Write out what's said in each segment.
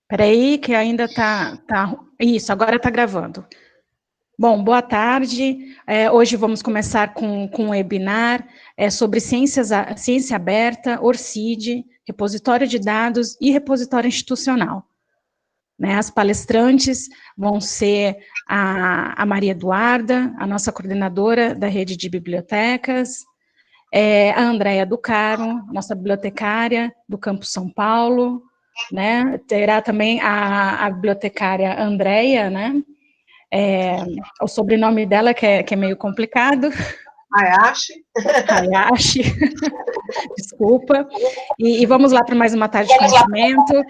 Peraí, que ainda tá... Isso, agora está gravando. Bom, boa tarde. Hoje vamos começar com um webinar sobre ciência aberta, ORCID, repositório de dados e repositório institucional. Né, as palestrantes vão ser a Maria Eduarda, a nossa coordenadora da rede de bibliotecas, a Andréia do Caro, nossa bibliotecária do Campus São Paulo, né, terá também a bibliotecária Andréia, né, o sobrenome dela que é meio complicado. Hayashi, desculpa, e vamos lá para mais uma tarde de conhecimento.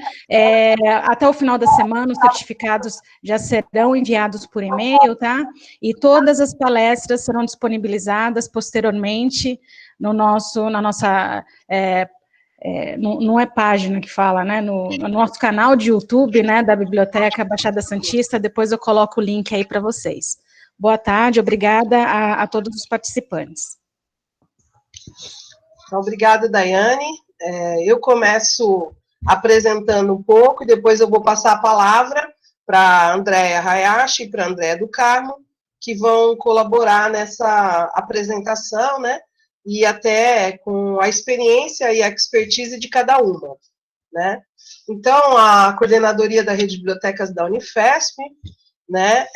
Até o final da semana, os certificados já serão enviados por e-mail, tá? E todas as palestras serão disponibilizadas posteriormente no nosso, na nossa, não é página que fala, né? No nosso canal de YouTube, né? Da Biblioteca Baixada Santista. Depois eu coloco o link aí para vocês. Boa tarde, obrigada a todos os participantes. Obrigada, Daiane. Eu começo apresentando um pouco e depois eu vou passar a palavra para a Andréia Hayashi e para a Andréia do Carmo, que vão colaborar nessa apresentação, né? E até com a experiência e a expertise de cada uma, né? Então, a coordenadoria da Rede de Bibliotecas da Unifesp, né?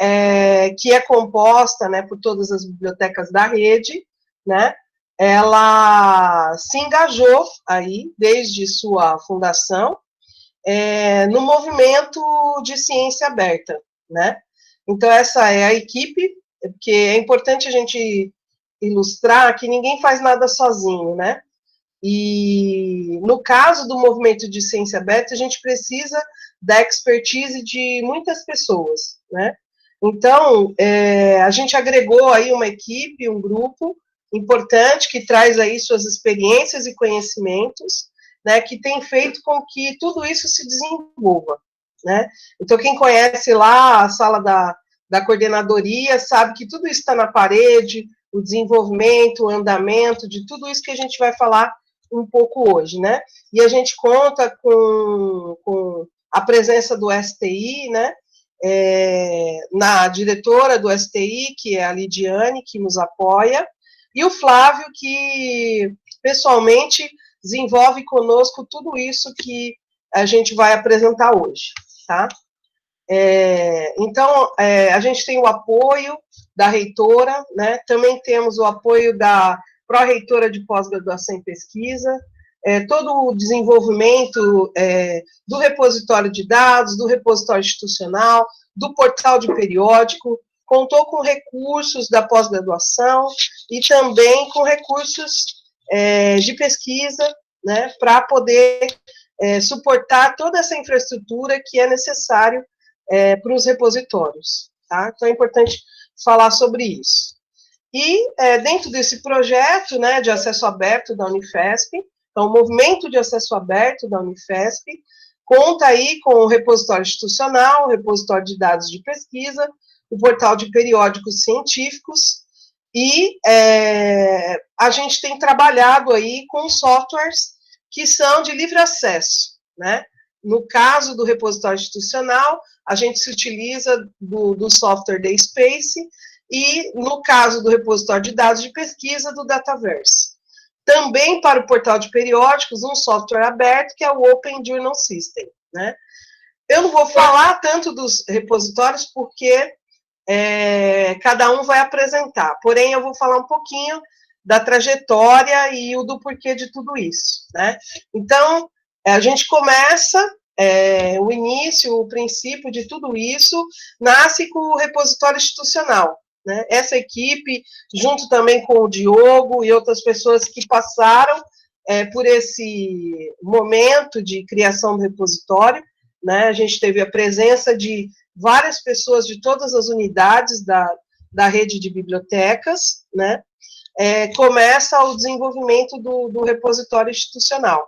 Que é composta, né, por todas as bibliotecas da rede, né? Ela se engajou aí, desde sua fundação, no movimento de ciência aberta, né? Então, essa é a equipe, porque é importante a gente ilustrar que ninguém faz nada sozinho, né? E, no caso do movimento de ciência aberta, a gente precisa da expertise de muitas pessoas, né? Então, a gente agregou aí uma equipe, um grupo, importante, que traz aí suas experiências e conhecimentos, né, que tem feito com que tudo isso se desenvolva, né. Então, quem conhece lá a sala da coordenadoria sabe que tudo isso está na parede, o desenvolvimento, o andamento de tudo isso que a gente vai falar um pouco hoje, né. E a gente conta com a presença do STI, né, na diretora do STI, que é a Lidiane, que nos apoia, e o Flávio, que pessoalmente desenvolve conosco tudo isso que a gente vai apresentar hoje, tá? Então, a gente tem o apoio da reitora, né? Também temos o apoio da pró-reitora de pós-graduação em pesquisa, todo o desenvolvimento do repositório de dados, do repositório institucional, do portal de periódico, contou com recursos da pós-graduação e também com recursos de pesquisa, né, para poder suportar toda essa infraestrutura que é necessário para os repositórios, tá? Então é importante falar sobre isso. E dentro desse projeto, né, de acesso aberto da Unifesp, então o movimento de acesso aberto da Unifesp conta aí com o repositório institucional, o repositório de dados de pesquisa, o portal de periódicos científicos, e a gente tem trabalhado aí com softwares que são de livre acesso, né? No caso do repositório institucional, a gente se utiliza do software DSpace, e no caso do repositório de dados de pesquisa, do Dataverse. Também para o portal de periódicos, um software aberto, que é o Open Journal System, né? Eu não vou falar tanto dos repositórios, porque cada um vai apresentar, porém eu vou falar um pouquinho da trajetória e do porquê de tudo isso, né? Então, a gente começa, o início, o princípio de tudo isso, nasce com o repositório institucional, né? Essa equipe, junto também com o Diogo e outras pessoas que passaram por esse momento de criação do repositório, né? A gente teve a presença de várias pessoas de todas as unidades da rede de bibliotecas, né? Começa o desenvolvimento do repositório institucional.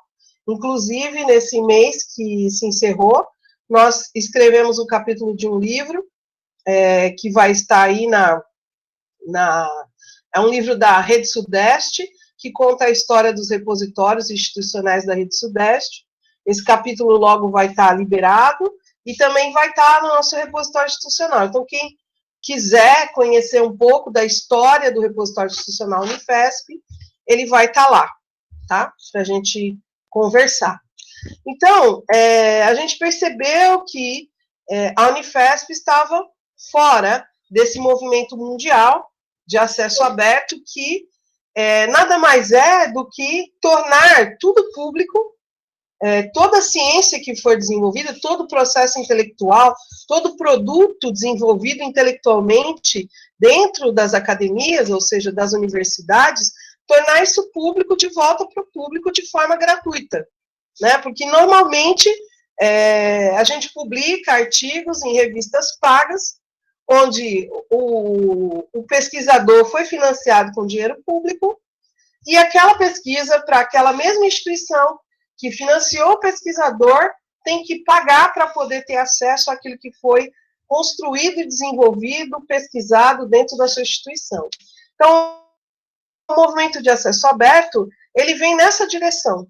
Inclusive, nesse mês que se encerrou, nós escrevemos um capítulo de um livro, que vai estar aí é um livro da Rede Sudeste, que conta a história dos repositórios institucionais da Rede Sudeste. Esse capítulo logo vai estar liberado, e também vai estar no nosso repositório institucional. Então, quem quiser conhecer um pouco da história do repositório institucional Unifesp, ele vai estar lá, tá? Para a gente conversar. Então, a gente percebeu que a Unifesp estava fora desse movimento mundial de acesso aberto, que nada mais é do que tornar tudo público, toda a ciência que for desenvolvida, todo o processo intelectual, todo produto desenvolvido intelectualmente dentro das academias, ou seja, das universidades, tornar isso público de volta para o público de forma gratuita, né? Porque normalmente a gente publica artigos em revistas pagas, onde o pesquisador foi financiado com dinheiro público, e aquela pesquisa, para aquela mesma instituição que financiou o pesquisador, tem que pagar para poder ter acesso àquilo que foi construído e desenvolvido, pesquisado dentro da sua instituição. Então, o movimento de acesso aberto, ele vem nessa direção,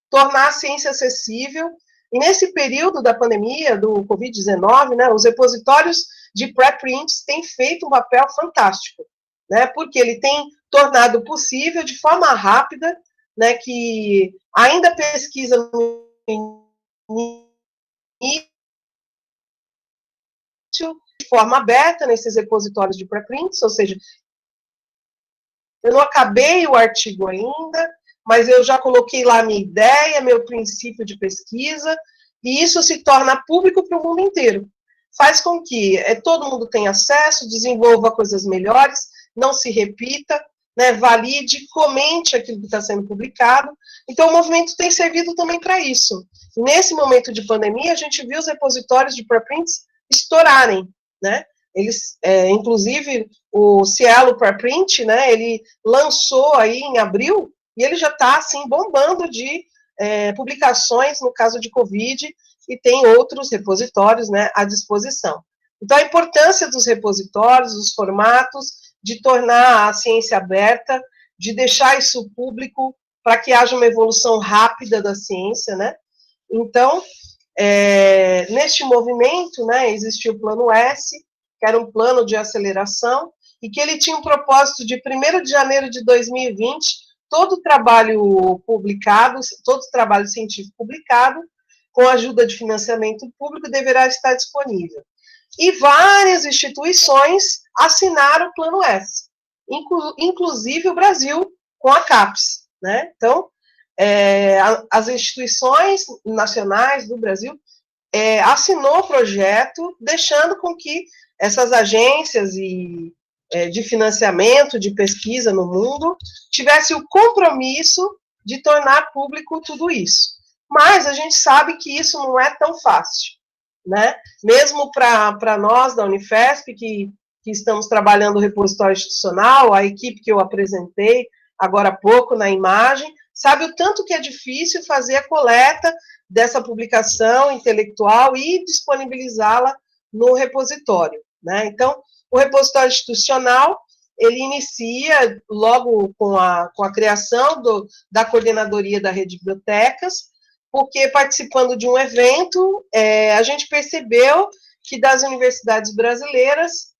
tornar a ciência acessível, e nesse período da pandemia, do Covid-19, né, os repositórios de preprints têm feito um papel fantástico, né, porque ele tem tornado possível, de forma rápida, né, que ainda pesquisa no início, de forma aberta, nesses repositórios de preprints, ou seja, eu não acabei o artigo ainda, mas eu já coloquei lá a minha ideia, meu princípio de pesquisa, e isso se torna público para o mundo inteiro. Faz com que todo mundo tenha acesso, desenvolva coisas melhores, não se repita, né, valide, comente aquilo que está sendo publicado. Então, o movimento tem servido também para isso. Nesse momento de pandemia, a gente viu os repositórios de preprints estourarem, né? Eles, inclusive, o Cielo Preprint, né, ele lançou aí em abril, e ele já está, assim, bombando de publicações, no caso de Covid, e tem outros repositórios, né, à disposição. Então, a importância dos repositórios, dos formatos, de tornar a ciência aberta, de deixar isso público, para que haja uma evolução rápida da ciência, né? Então, neste movimento, né, existiu o Plano S, que era um plano de aceleração, e que ele tinha um propósito de 1º de janeiro de 2020, todo trabalho publicado, todo trabalho científico publicado, com ajuda de financiamento público, deverá estar disponível. E várias instituições assinaram o Plano S, inclusive o Brasil, com a CAPES, né? Então, as instituições nacionais do Brasil assinou o projeto, deixando com que essas agências de financiamento, de pesquisa no mundo, tivessem o compromisso de tornar público tudo isso. Mas a gente sabe que isso não é tão fácil, né? Mesmo para nós da Unifesp, que estamos trabalhando o repositório institucional, a equipe que eu apresentei agora há pouco na imagem, sabe o tanto que é difícil fazer a coleta dessa publicação intelectual e disponibilizá-la no repositório, né? Então, o repositório institucional, ele inicia logo com a criação da coordenadoria da rede de bibliotecas, porque participando de um evento, a gente percebeu que das universidades brasileiras,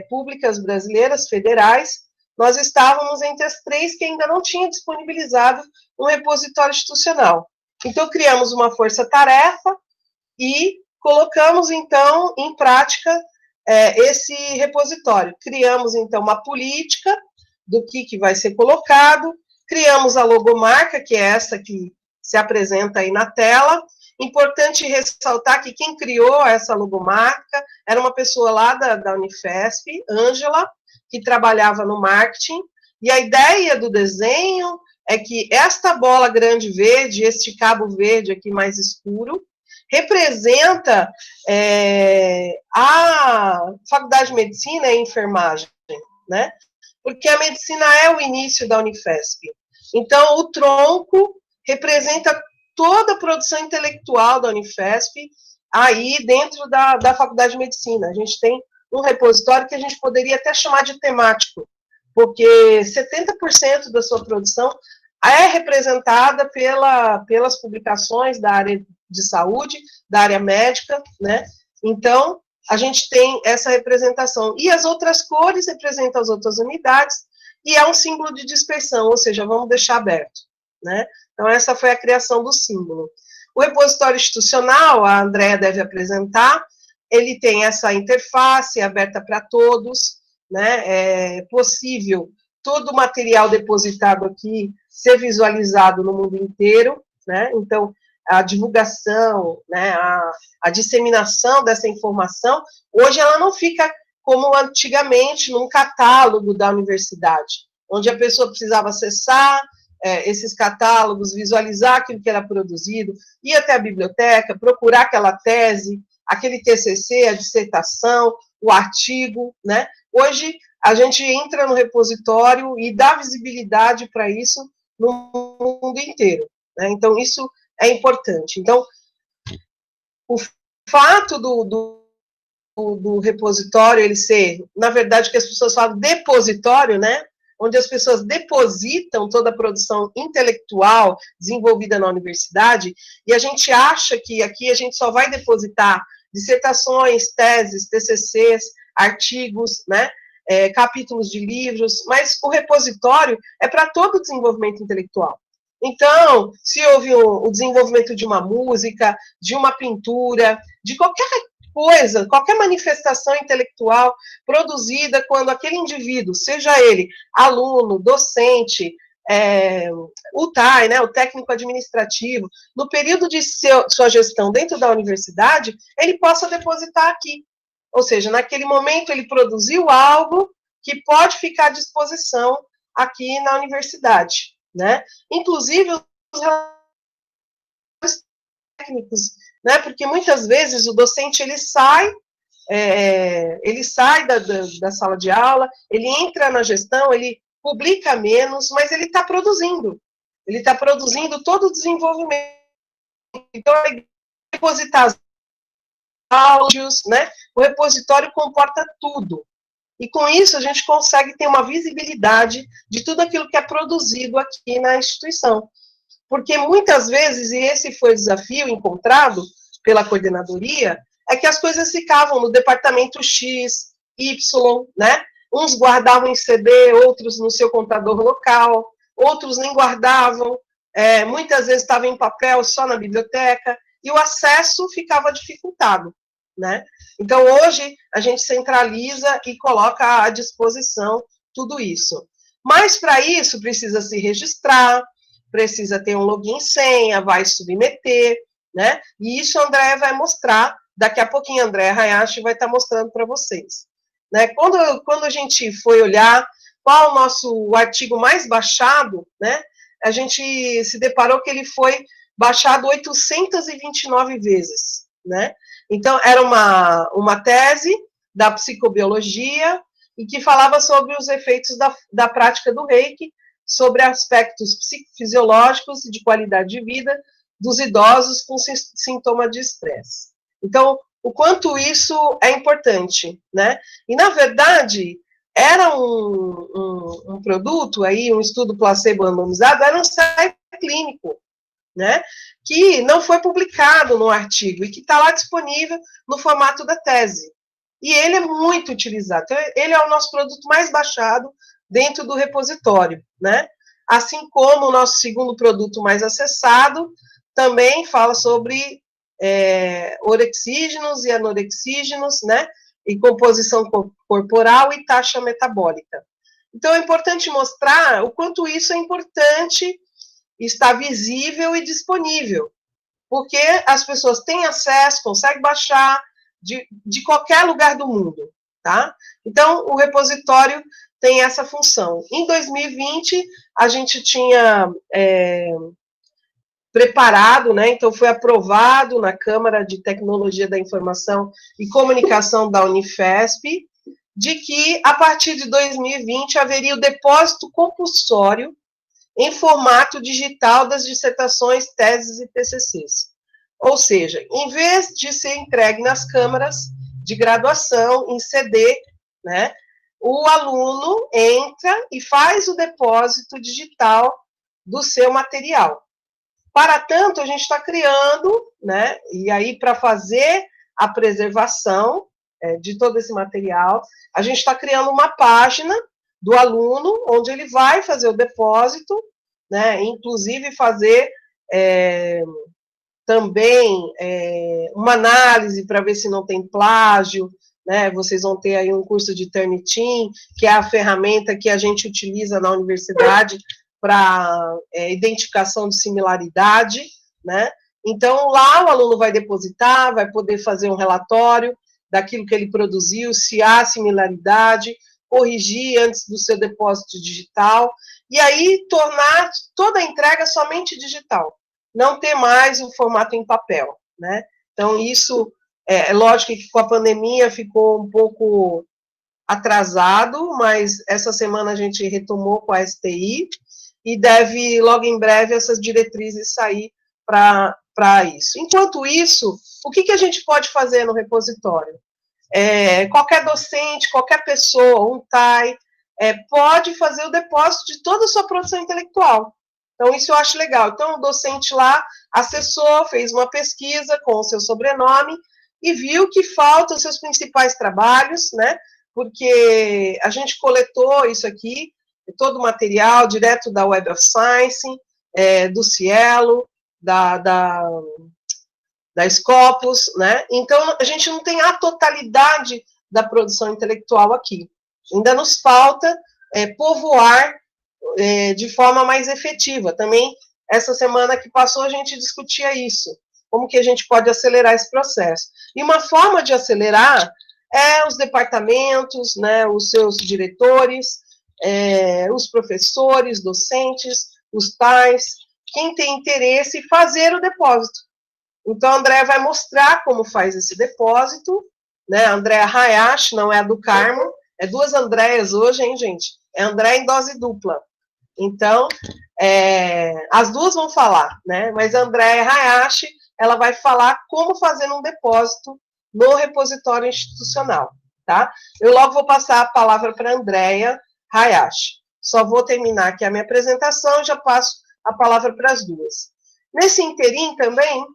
públicas brasileiras, federais, nós estávamos entre as 3 que ainda não tinham disponibilizado um repositório institucional. Então, criamos uma força-tarefa e colocamos, então, em prática esse repositório. Criamos, então, uma política do que vai ser colocado, criamos a logomarca, que é essa que se apresenta aí na tela. Importante ressaltar que quem criou essa logomarca era uma pessoa lá da Unifesp, Ângela, que trabalhava no marketing, e a ideia do desenho é que esta bola grande verde, este cabo verde aqui mais escuro, representa a Faculdade de Medicina e Enfermagem, né? Porque a medicina é o início da Unifesp. Então, o tronco representa toda a produção intelectual da Unifesp aí dentro da Faculdade de Medicina. A gente tem um repositório que a gente poderia até chamar de temático, porque 70% da sua produção é representada pelas publicações da área de saúde, da área médica, né? Então, a gente tem essa representação. E as outras cores representam as outras unidades, e é um símbolo de dispersão, ou seja, vamos deixar aberto, né? Então, essa foi a criação do símbolo. O repositório institucional, a Andrea deve apresentar, ele tem essa interface aberta para todos, né? É possível todo o material depositado aqui ser visualizado no mundo inteiro, né? Então, a divulgação, né, a disseminação dessa informação, hoje ela não fica como antigamente num catálogo da universidade, onde a pessoa precisava acessar esses catálogos, visualizar aquilo que era produzido, ir até a biblioteca, procurar aquela tese, aquele TCC, a dissertação, o artigo, né? Hoje, a gente entra no repositório e dá visibilidade para isso no mundo inteiro, né? Então, isso é importante. Então, o fato do repositório ele ser, na verdade, que as pessoas falam depositório, né? Onde as pessoas depositam toda a produção intelectual desenvolvida na universidade, e a gente acha que aqui a gente só vai depositar dissertações, teses, TCCs, artigos, né? Capítulos de livros, mas o repositório é para todo o desenvolvimento intelectual. Então, se houve o desenvolvimento de uma música, de uma pintura, de qualquer coisa, qualquer manifestação intelectual produzida quando aquele indivíduo, seja ele aluno, docente, o TAI, né, o técnico administrativo, no período de sua gestão dentro da universidade, ele possa depositar aqui. Ou seja, naquele momento ele produziu algo que pode ficar à disposição aqui na universidade, né? Inclusive os técnicos, né? Porque muitas vezes o docente ele sai da sala de aula, ele entra na gestão, ele publica menos, mas ele está produzindo todo o desenvolvimento. Então, ele depositar áudios, né? O repositório comporta tudo. E com isso a gente consegue ter uma visibilidade de tudo aquilo que é produzido aqui na instituição. Porque muitas vezes, e esse foi o desafio encontrado pela coordenadoria, é que as coisas ficavam no departamento X, Y, né? Uns guardavam em CD, outros no seu computador local, outros nem guardavam, muitas vezes estava em papel só na biblioteca, e o acesso ficava dificultado, né? Então, hoje, a gente centraliza e coloca à disposição tudo isso. Mas, para isso, precisa se registrar, precisa ter um login e senha, vai submeter, né? E isso a Andrea vai mostrar, daqui a pouquinho a Andrea Hayashi vai estar mostrando para vocês. Né? Quando a gente foi olhar qual o nosso artigo mais baixado, né? A gente se deparou que ele foi baixado 829 vezes, né? Então, era uma tese da psicobiologia e que falava sobre os efeitos da prática do Reiki, sobre aspectos psicofisiológicos e de qualidade de vida dos idosos com sintoma de estresse. Então, o quanto isso é importante, né? E, na verdade, era um produto aí, um estudo placebo randomizado, era um ensaio clínico, né? Que não foi publicado no artigo e que está lá disponível no formato da tese. E ele é muito utilizado. Então, ele é o nosso produto mais baixado dentro do repositório, né? Assim como o nosso segundo produto mais acessado também fala sobre orexígenos e anorexígenos, né? E composição corporal e taxa metabólica. Então, é importante mostrar o quanto isso é importante, está visível e disponível, porque as pessoas têm acesso, conseguem baixar de qualquer lugar do mundo, tá? Então, o repositório tem essa função. Em 2020, a gente tinha preparado, né, então foi aprovado na Câmara de Tecnologia da Informação e Comunicação da Unifesp, de que, a partir de 2020, haveria o depósito compulsório em formato digital das dissertações, teses e TCCs. Ou seja, em vez de ser entregue nas câmaras de graduação, em CD, né, o aluno entra e faz o depósito digital do seu material. Para tanto, a gente está criando, né, e aí para fazer a preservação de todo esse material, a gente está criando uma página do aluno, onde ele vai fazer o depósito, né, inclusive fazer também uma análise para ver se não tem plágio, né, vocês vão ter aí um curso de Turnitin, que é a ferramenta que a gente utiliza na universidade para identificação de similaridade, né, então lá o aluno vai depositar, vai poder fazer um relatório daquilo que ele produziu, se há similaridade, corrigir antes do seu depósito digital, e aí tornar toda a entrega somente digital, não ter mais o formato em papel, né? Então, isso, é lógico que com a pandemia ficou um pouco atrasado, mas essa semana a gente retomou com a STI, e deve, logo em breve, essas diretrizes sair para isso. Enquanto isso, o que a gente pode fazer no repositório? Qualquer docente, qualquer pessoa, um TAI, pode fazer o depósito de toda a sua produção intelectual. Então, isso eu acho legal. Então, o docente lá acessou, fez uma pesquisa com o seu sobrenome e viu que faltam os seus principais trabalhos, né? Porque a gente coletou isso aqui, todo o material direto da Web of Science, do Cielo, da Scopus, né? Então, a gente não tem a totalidade da produção intelectual aqui. Ainda nos falta povoar de forma mais efetiva. Também, essa semana que passou, a gente discutia isso, como que a gente pode acelerar esse processo. E uma forma de acelerar é os departamentos, né, os seus diretores, os professores, docentes, os pais, quem tem interesse em fazer o depósito. Então, a Andréa vai mostrar como faz esse depósito, né, a Andréa Hayashi, não é a do Carmo, é duas Andréas hoje, hein, gente? É Andréa em dose dupla. Então, as duas vão falar, né, mas a Andréa Hayashi, ela vai falar como fazer um depósito no repositório institucional, tá? Eu logo vou passar a palavra para a Andréa Hayashi. Só vou terminar aqui a minha apresentação e já passo a palavra para as duas. Nesse interim também,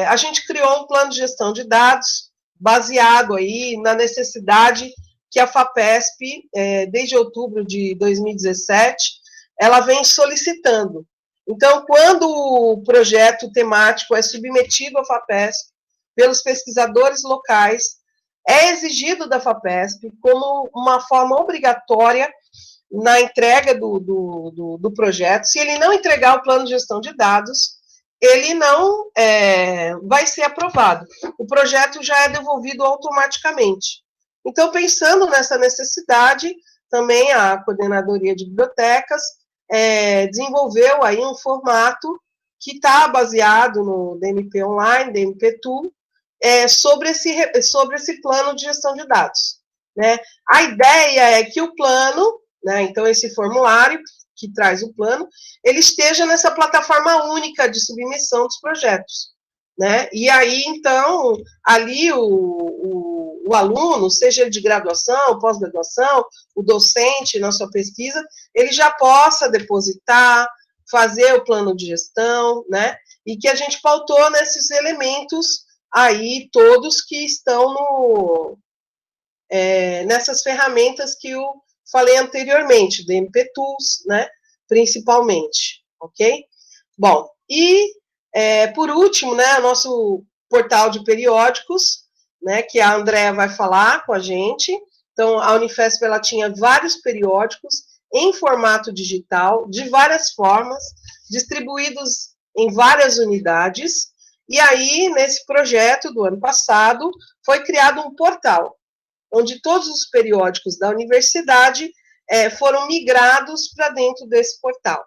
a gente criou um plano de gestão de dados baseado aí na necessidade que a FAPESP, desde outubro de 2017, ela vem solicitando. Então, quando o projeto temático é submetido à FAPESP pelos pesquisadores locais, é exigido da FAPESP como uma forma obrigatória na entrega do projeto. Se ele não entregar o plano de gestão de dados, ele não vai ser aprovado. O projeto já é devolvido automaticamente. Então, pensando nessa necessidade, também a Coordenadoria de Bibliotecas desenvolveu aí um formato que está baseado no DMP Online, DMP Tool, sobre esse plano de gestão de dados, né? A ideia é que o plano, né, então esse formulário que traz o plano, ele esteja nessa plataforma única de submissão dos projetos, né? E aí, então, ali o aluno, seja ele de graduação, pós-graduação, o docente na sua pesquisa, ele já possa depositar, fazer o plano de gestão, né? E que a gente pautou nesses elementos aí, todos que estão nessas ferramentas que eu falei anteriormente, do MP Tools, né, principalmente, ok? Bom, e por último, né, nosso portal de periódicos, né, que a Andréa vai falar com a gente. Então, a Unifesp, ela tinha vários periódicos em formato digital, de várias formas, distribuídos em várias unidades, e aí, nesse projeto do ano passado, foi criado um portal, onde todos os periódicos da universidade foram migrados para dentro desse portal.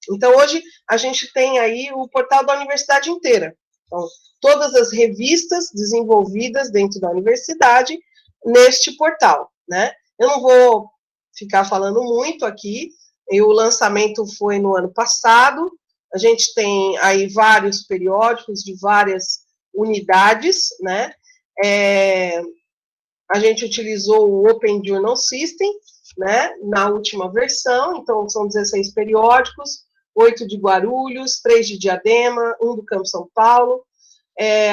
Então, hoje, a gente tem aí o portal da universidade inteira. Então, todas as revistas desenvolvidas dentro da universidade neste portal, né? Eu não vou ficar falando muito aqui, o lançamento foi no ano passado, a gente tem aí vários periódicos de várias unidades, né? A gente utilizou o Open Journal System, né, na última versão, então são 16 periódicos, 8 de Guarulhos, 3 de Diadema, 1 do Campo São Paulo.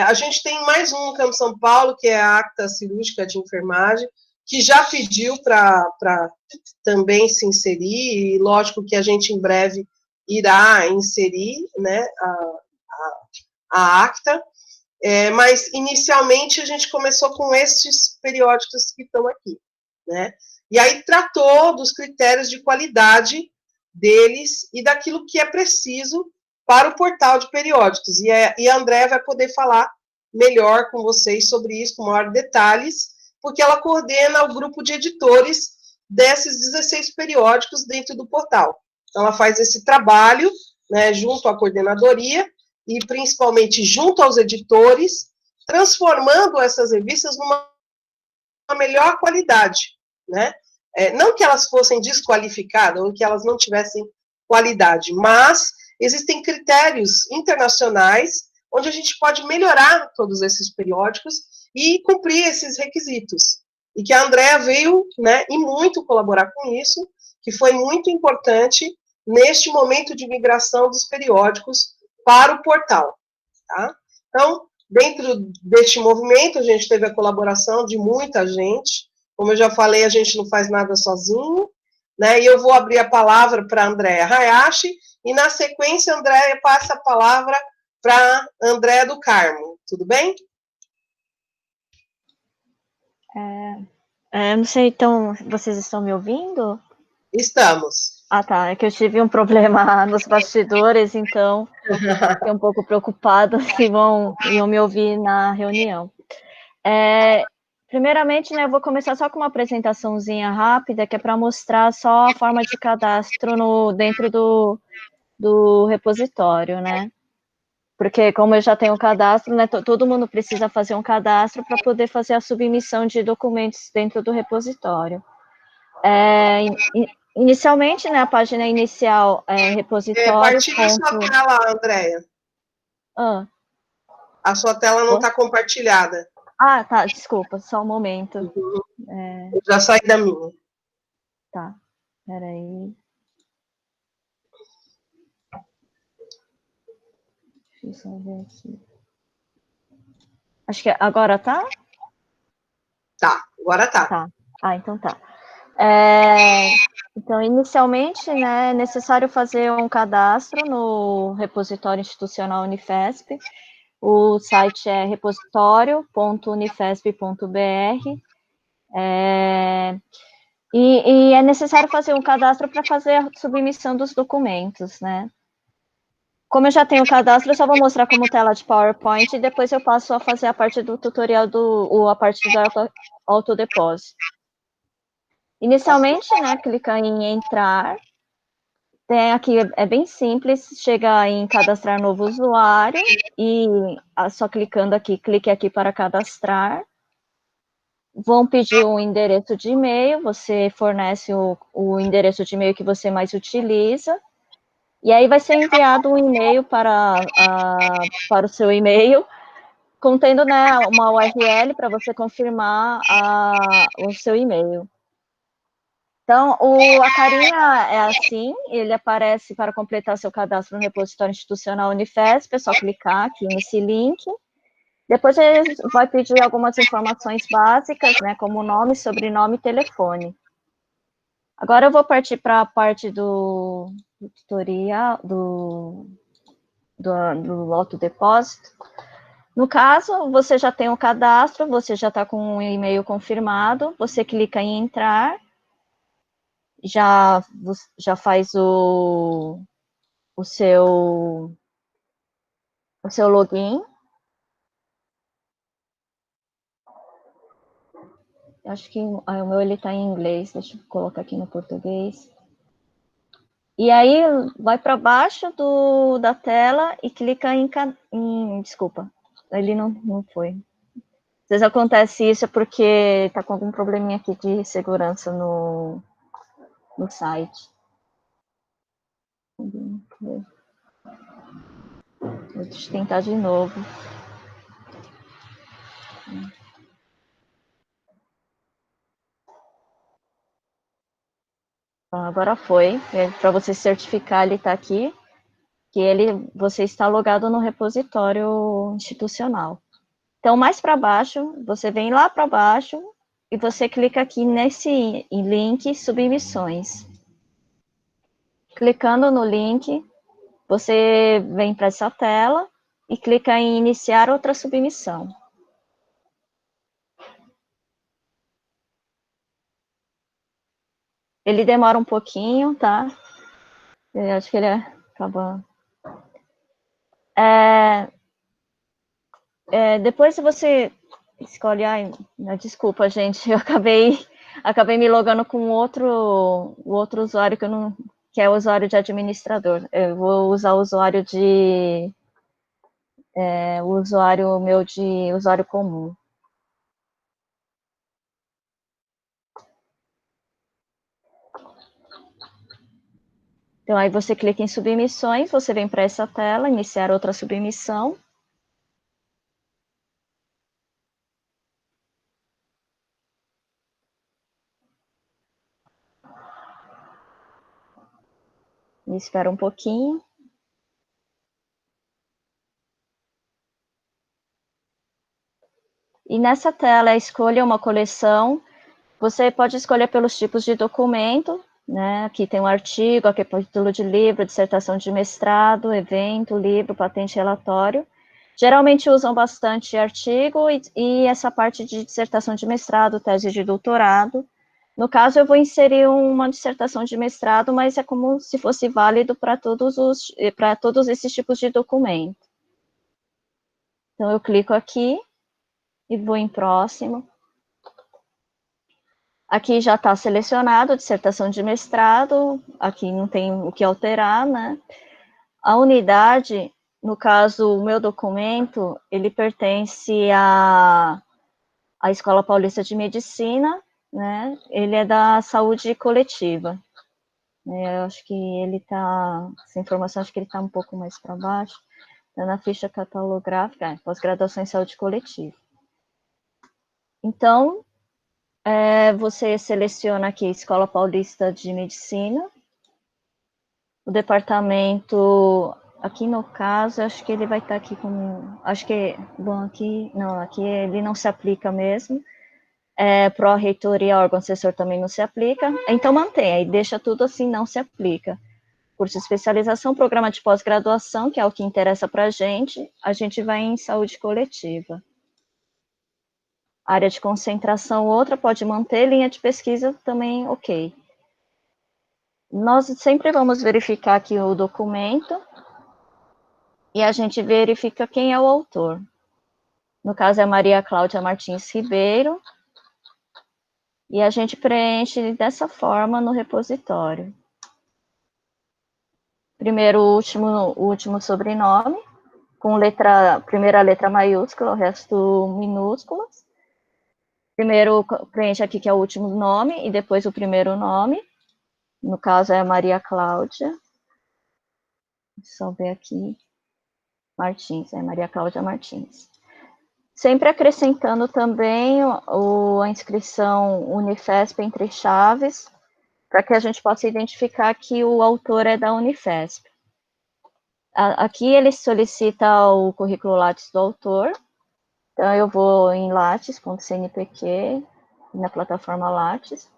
A gente tem mais um no Campo São Paulo, que é a Acta Cirúrgica de Enfermagem, que já pediu para também se inserir, e lógico que a gente em breve irá inserir, né, a acta, mas inicialmente a gente começou com esses periódicos que estão aqui, né, e aí tratou dos critérios de qualidade deles e daquilo que é preciso para o portal de periódicos, e a Andréa vai poder falar melhor com vocês sobre isso, com maiores detalhes, porque ela coordena o grupo de editores desses 16 periódicos dentro do portal. Então, ela faz esse trabalho, né, junto à coordenadoria, e principalmente junto aos editores, transformando essas revistas numa melhor qualidade, né? Não que elas fossem desqualificadas, ou que elas não tivessem qualidade, mas existem critérios internacionais onde a gente pode melhorar todos esses periódicos e cumprir esses requisitos. E que a Andréa veio, né, e muito colaborar com isso, que foi muito importante neste momento de migração dos periódicos para o portal. Tá? Então, dentro deste movimento, a gente teve a colaboração de muita gente. Como eu já falei, a gente não faz nada sozinho, né? E eu vou abrir a palavra para a Andréa Hayashi, e na sequência, a Andréa passa a palavra para Andréa do Carmo. Tudo bem? Não sei, então, vocês estão me ouvindo? Estamos. Ah, tá, é que eu tive um problema nos bastidores, então fiquei um pouco preocupada se iam me ouvir na reunião. Primeiramente, né, eu vou começar só com uma apresentaçãozinha rápida, que é para mostrar só a forma de cadastro dentro do repositório, né? Porque como eu já tenho um cadastro, né, todo mundo precisa fazer um cadastro para poder fazer a submissão de documentos dentro do repositório. Inicialmente, né, a página inicial é repositório. Partilha sua tela, Andréa. A sua tela não está compartilhada. Ah, tá, desculpa, só um momento. Eu já saí da minha. Tá, peraí. Deixa eu ver aqui. Acho que agora tá? Tá, agora tá. Tá. Ah, então tá. Então, inicialmente, né, é necessário fazer um cadastro no repositório institucional Unifesp. O site é repositório.unifesp.br. E é necessário fazer um cadastro para fazer a submissão dos documentos, né? Como eu já tenho o cadastro, eu só vou mostrar como tela de PowerPoint e depois eu passo a fazer a parte do tutorial, a parte do autodepósito. Inicialmente, né, clica em entrar. Tem aqui, é bem simples, chega em cadastrar novo usuário e só clicando aqui, clique aqui para cadastrar. Vão pedir um endereço de e-mail, você fornece o endereço de e-mail que você mais utiliza. E aí vai ser enviado um e-mail para o seu e-mail, contendo, né, uma URL para você confirmar o seu e-mail. Então, a carinha é assim, ele aparece para completar seu cadastro no repositório institucional Unifesp, é só clicar aqui nesse link. Depois ele vai pedir algumas informações básicas, né, como nome, sobrenome e telefone. Agora eu vou partir para a parte do tutorial, do autodepósito. No caso, você já tem o cadastro, você já está com um e-mail confirmado, você clica em entrar, já faz o seu login. Acho que o meu ele está em inglês, deixa eu colocar aqui no português. E aí, vai para baixo da tela e clica em desculpa, ele não foi. Às vezes acontece isso porque está com algum probleminha aqui de segurança no site. Deixa eu tentar de novo. Então, agora foi. Para você certificar, ele está aqui. você está logado no repositório institucional. Então, mais para baixo, você vem lá para baixo e você clica aqui nesse link Submissões. Clicando no link, você vem para essa tela e clica em Iniciar outra submissão. Ele demora um pouquinho, tá? Eu acho que ele acaba... depois você escolhe... Ai, desculpa, gente, eu acabei me logando com o outro usuário que é o usuário de administrador. Eu vou usar o usuário o usuário meu de usuário comum. Então, aí você clica em submissões, você vem para essa tela, iniciar outra submissão. E espera um pouquinho. E nessa tela, escolha uma coleção. Você pode escolher pelos tipos de documento, né? Aqui tem um artigo, aqui é título de livro, dissertação de mestrado, evento, livro, patente, relatório. Geralmente usam bastante artigo e essa parte de dissertação de mestrado, tese de doutorado. No caso, eu vou inserir uma dissertação de mestrado, mas é como se fosse válido para todos esses tipos de documento. Então, eu clico aqui e vou em próximo. Aqui já está selecionado, dissertação de mestrado, aqui não tem o que alterar, né? A unidade, no caso, o meu documento, ele pertence à Escola Paulista de Medicina, né? Ele é da saúde coletiva. Eu acho que ele está, essa informação, acho que ele está um pouco mais para baixo, está na ficha catalográfica, pós-graduação em saúde coletiva. Então, você seleciona aqui Escola Paulista de Medicina, o departamento, aqui no caso, acho que ele vai estar aqui como, acho que, bom, aqui ele não se aplica mesmo, pró-reitoria, órgão assessor também não se aplica, então mantém, aí deixa tudo assim, não se aplica. Curso de especialização, programa de pós-graduação, que é o que interessa para a gente vai em saúde coletiva. Área de concentração, outra, pode manter, linha de pesquisa também, ok. Nós sempre vamos verificar aqui o documento e a gente verifica quem é o autor. No caso, é Maria Cláudia Martins Ribeiro, e a gente preenche dessa forma no repositório. Primeiro, o último sobrenome, com primeira letra maiúscula, o resto minúsculas. Primeiro, preenche aqui que é o último nome, e depois o primeiro nome. No caso, é Maria Cláudia. Só ver aqui. Martins, Maria Cláudia Martins. Sempre acrescentando também a inscrição Unifesp entre chaves, para que a gente possa identificar que o autor é da Unifesp. Aqui ele solicita o currículo Lattes do autor, então eu vou em lattes.cnpq, na plataforma Lattes.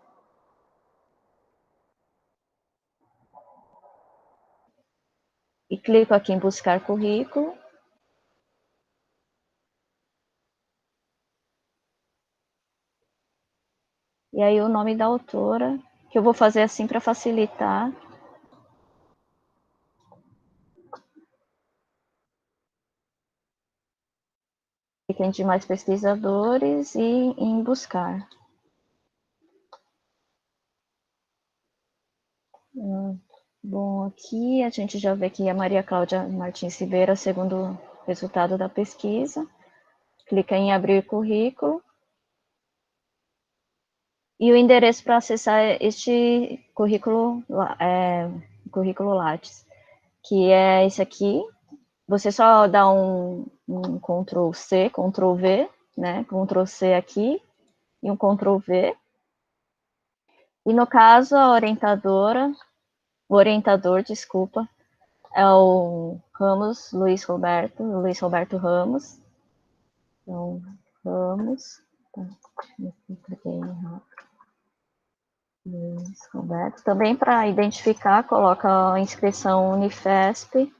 E clico aqui em buscar currículo. E aí o nome da autora, que eu vou fazer assim para facilitar. Tem de mais pesquisadores e em buscar. Bom, aqui a gente já vê que a Maria Cláudia Martins Ribeiro é o segundo resultado da pesquisa. Clica em abrir currículo. E o endereço para acessar este currículo, currículo Lattes, que é esse aqui. Você só dá um Ctrl C, Ctrl V, né? Ctrl C aqui e um Ctrl V. E no caso, a orientadora, o orientador, desculpa, é o Ramos, Luiz Roberto Ramos. Então, Ramos. Tá, cliquei errado. Luiz Roberto. Também para identificar, coloca a inscrição Unifesp,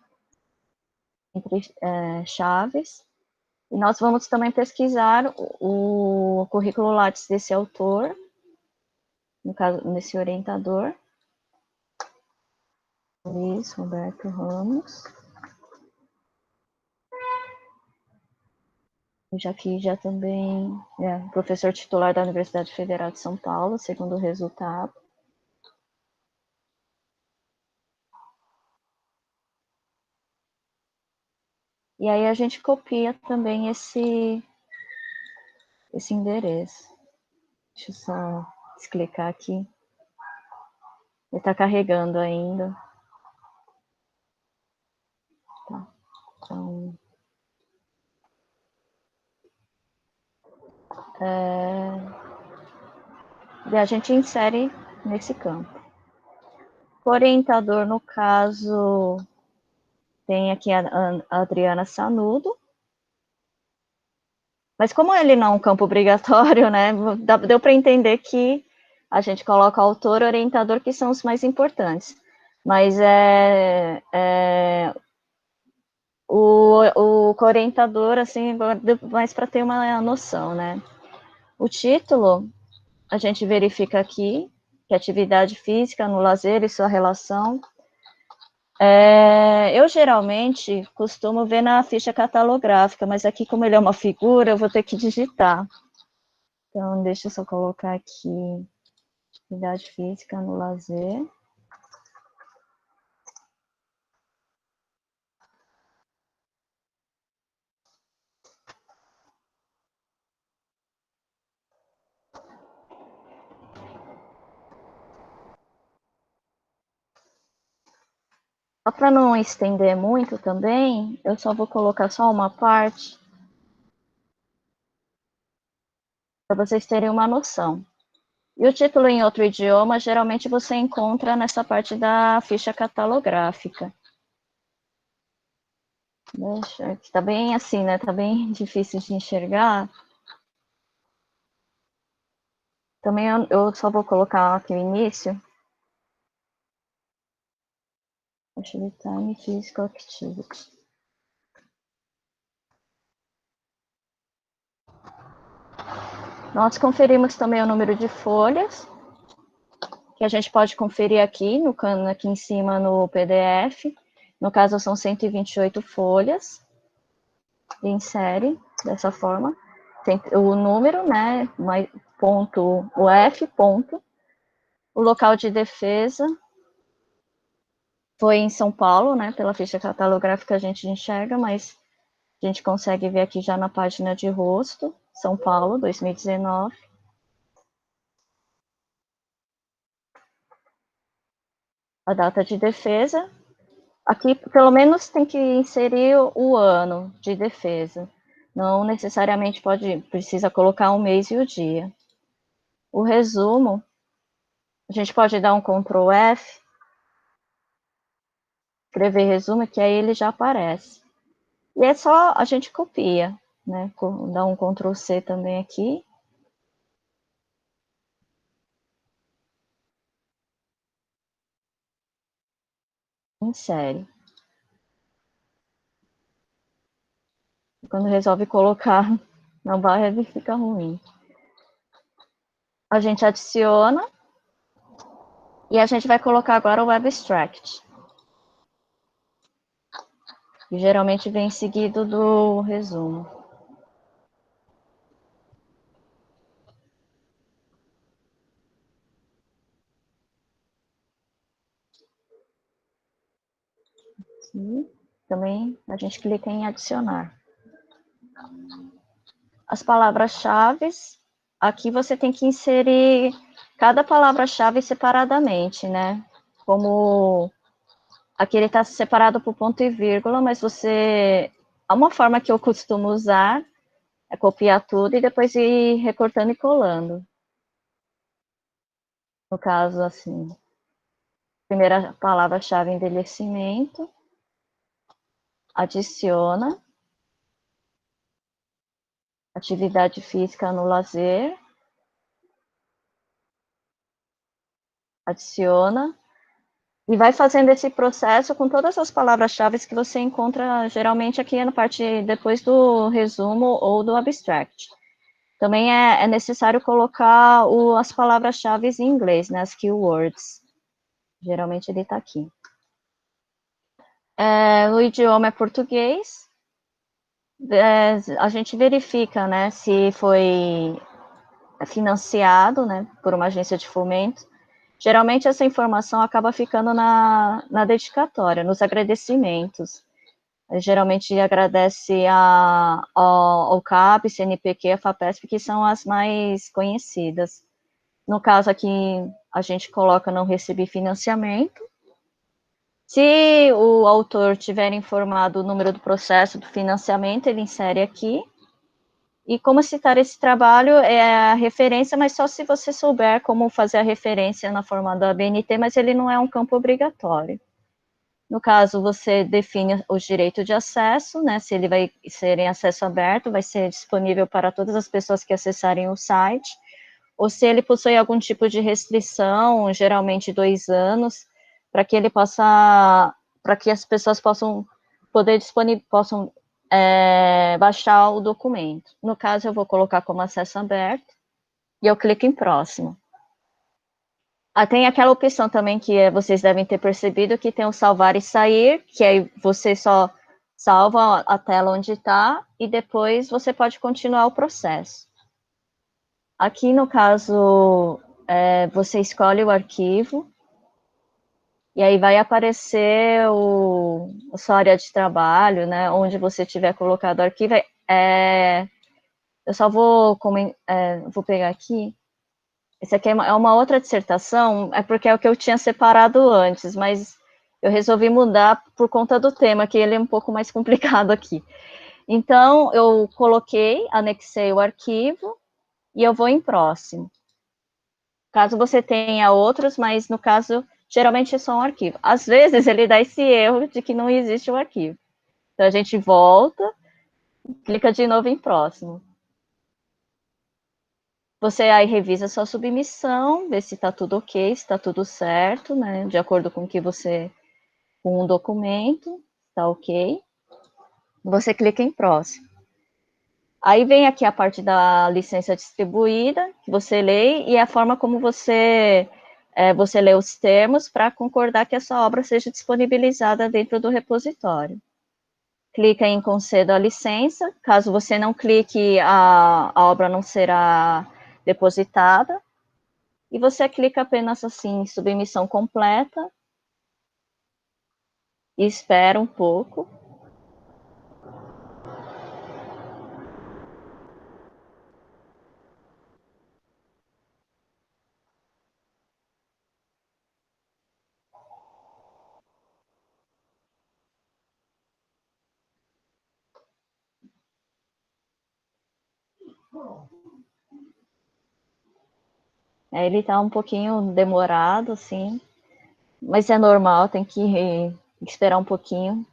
entre chaves. E nós vamos também pesquisar o currículo Lattes desse autor, no caso, nesse orientador. Luiz Roberto Ramos. Já aqui já também professor titular da Universidade Federal de São Paulo, segundo o resultado. E aí a gente copia também esse endereço. Deixa eu só clicar aqui. Ele está carregando ainda. Tá. Então, a gente insere nesse campo. O orientador, no caso, tem aqui a Adriana Sanudo. Mas como ele não é um campo obrigatório, né, deu para entender que a gente coloca autor e orientador, que são os mais importantes. Mas o orientador, assim, mais para ter uma noção, né. O título, a gente verifica aqui, que é atividade física no lazer e sua relação. Eu geralmente costumo ver na ficha catalográfica, mas aqui, como ele é uma figura, eu vou ter que digitar. Então, deixa eu só colocar aqui, atividade física no lazer. Só para não estender muito também, eu só vou colocar só uma parte, para vocês terem uma noção. E o título em outro idioma, geralmente você encontra nessa parte da ficha catalográfica. Deixa, tá bem assim, né? Tá bem difícil de enxergar. Também eu só vou colocar aqui o início. Time Physical Activity. Nós conferimos também o número de folhas, que a gente pode conferir aqui, aqui em cima no PDF. No caso, são 128 folhas. E insere dessa forma. Tem o número, né? Ponto, o F, ponto. O local de defesa foi em São Paulo, né? Pela ficha catalográfica a gente enxerga, mas a gente consegue ver aqui já na página de rosto, São Paulo, 2019. A data de defesa. Aqui, pelo menos, tem que inserir o ano de defesa. Não necessariamente precisa colocar o mês e o dia. O resumo, a gente pode dar um Ctrl F, escrever resumo, que aí ele já aparece. E é só a gente copia, né? Dá um Ctrl C também aqui. Insere. Quando resolve colocar na barra, ele fica ruim. A gente adiciona. E a gente vai colocar agora o abstract. Que geralmente vem seguido do resumo. Aqui, também a gente clica em adicionar. As palavras-chave, aqui você tem que inserir cada palavra-chave separadamente, né? Como aqui ele está separado por ponto e vírgula, mas uma forma que eu costumo usar é copiar tudo e depois ir recortando e colando. No caso, assim, primeira palavra-chave, envelhecimento. adiciona, atividade física no lazer, adiciona, e vai fazendo esse processo com todas as palavras-chave que você encontra geralmente aqui na parte depois do resumo ou do abstract. Também é necessário colocar as palavras-chave em inglês, né, as keywords. Geralmente ele está aqui. O idioma é português. A gente verifica, né, se foi financiado, né, por uma agência de fomento. Geralmente essa informação acaba ficando na dedicatória, nos agradecimentos. Geralmente agradece ao CAP, CNPq, a FAPESP, que são as mais conhecidas. No caso aqui, a gente coloca não recebi financiamento. Se o autor tiver informado o número do processo do financiamento, ele insere aqui. E como citar esse trabalho é a referência, mas só se você souber como fazer a referência na forma da ABNT, mas ele não é um campo obrigatório. No caso, você define o direito de acesso, né, se ele vai ser em acesso aberto, vai ser disponível para todas as pessoas que acessarem o site, ou se ele possui algum tipo de restrição, geralmente 2 anos, para que ele possa, para que as pessoas possam baixar o documento. No caso, eu vou colocar como acesso aberto, e eu clico em próximo. Tem aquela opção também que vocês devem ter percebido, que tem o salvar e sair, que aí você só salva a tela onde está, e depois você pode continuar o processo. Aqui, no caso, você escolhe o arquivo, e aí vai aparecer a sua área de trabalho, né, onde você tiver colocado o arquivo. Eu só vou pegar aqui. Esse aqui é uma outra dissertação, porque é o que eu tinha separado antes, mas eu resolvi mudar por conta do tema, que ele é um pouco mais complicado aqui. Então, eu anexei o arquivo, e eu vou em próximo. Caso você tenha outros, mas no caso, geralmente é só um arquivo. Às vezes, ele dá esse erro de que não existe um arquivo. Então, a gente volta, clica de novo em próximo. Você aí revisa sua submissão, vê se está tudo ok, se está tudo certo, né? De acordo com com o documento, está ok. Você clica em próximo. Aí vem aqui a parte da licença distribuída, que você lê, e a forma como você lê os termos para concordar que essa obra seja disponibilizada dentro do repositório. Clica em concedo a licença, caso você não clique, a obra não será depositada, e você clica apenas assim, em submissão completa, e espera um pouco. Ele está um pouquinho demorado, assim, mas é normal, tem que esperar um pouquinho.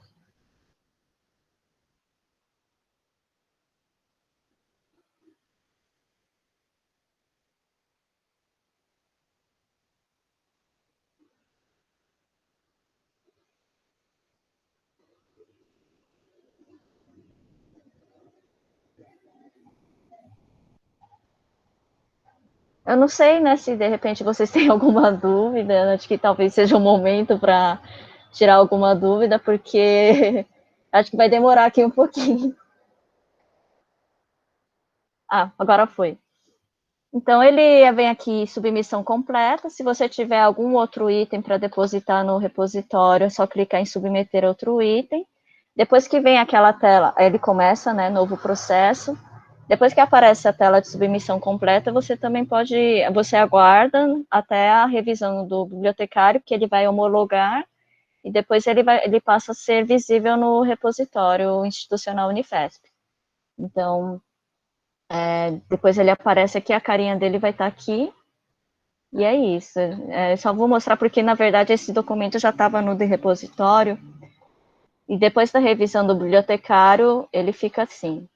Eu não sei, né, se de repente vocês têm alguma dúvida, acho que talvez seja o momento para tirar alguma dúvida, porque acho que vai demorar aqui um pouquinho. Agora foi. Então, ele vem aqui, submissão completa. Se você tiver algum outro item para depositar no repositório, é só clicar em submeter outro item. Depois que vem aquela tela, ele começa, né, novo processo. Depois que aparece a tela de submissão completa, você também você aguarda até a revisão do bibliotecário, que ele vai homologar, e depois ele passa a ser visível no repositório institucional Unifesp. Então, depois ele aparece aqui, a carinha dele vai estar aqui, e é isso. Só vou mostrar porque, na verdade, esse documento já estava no de repositório, E depois da revisão do bibliotecário, ele fica assim.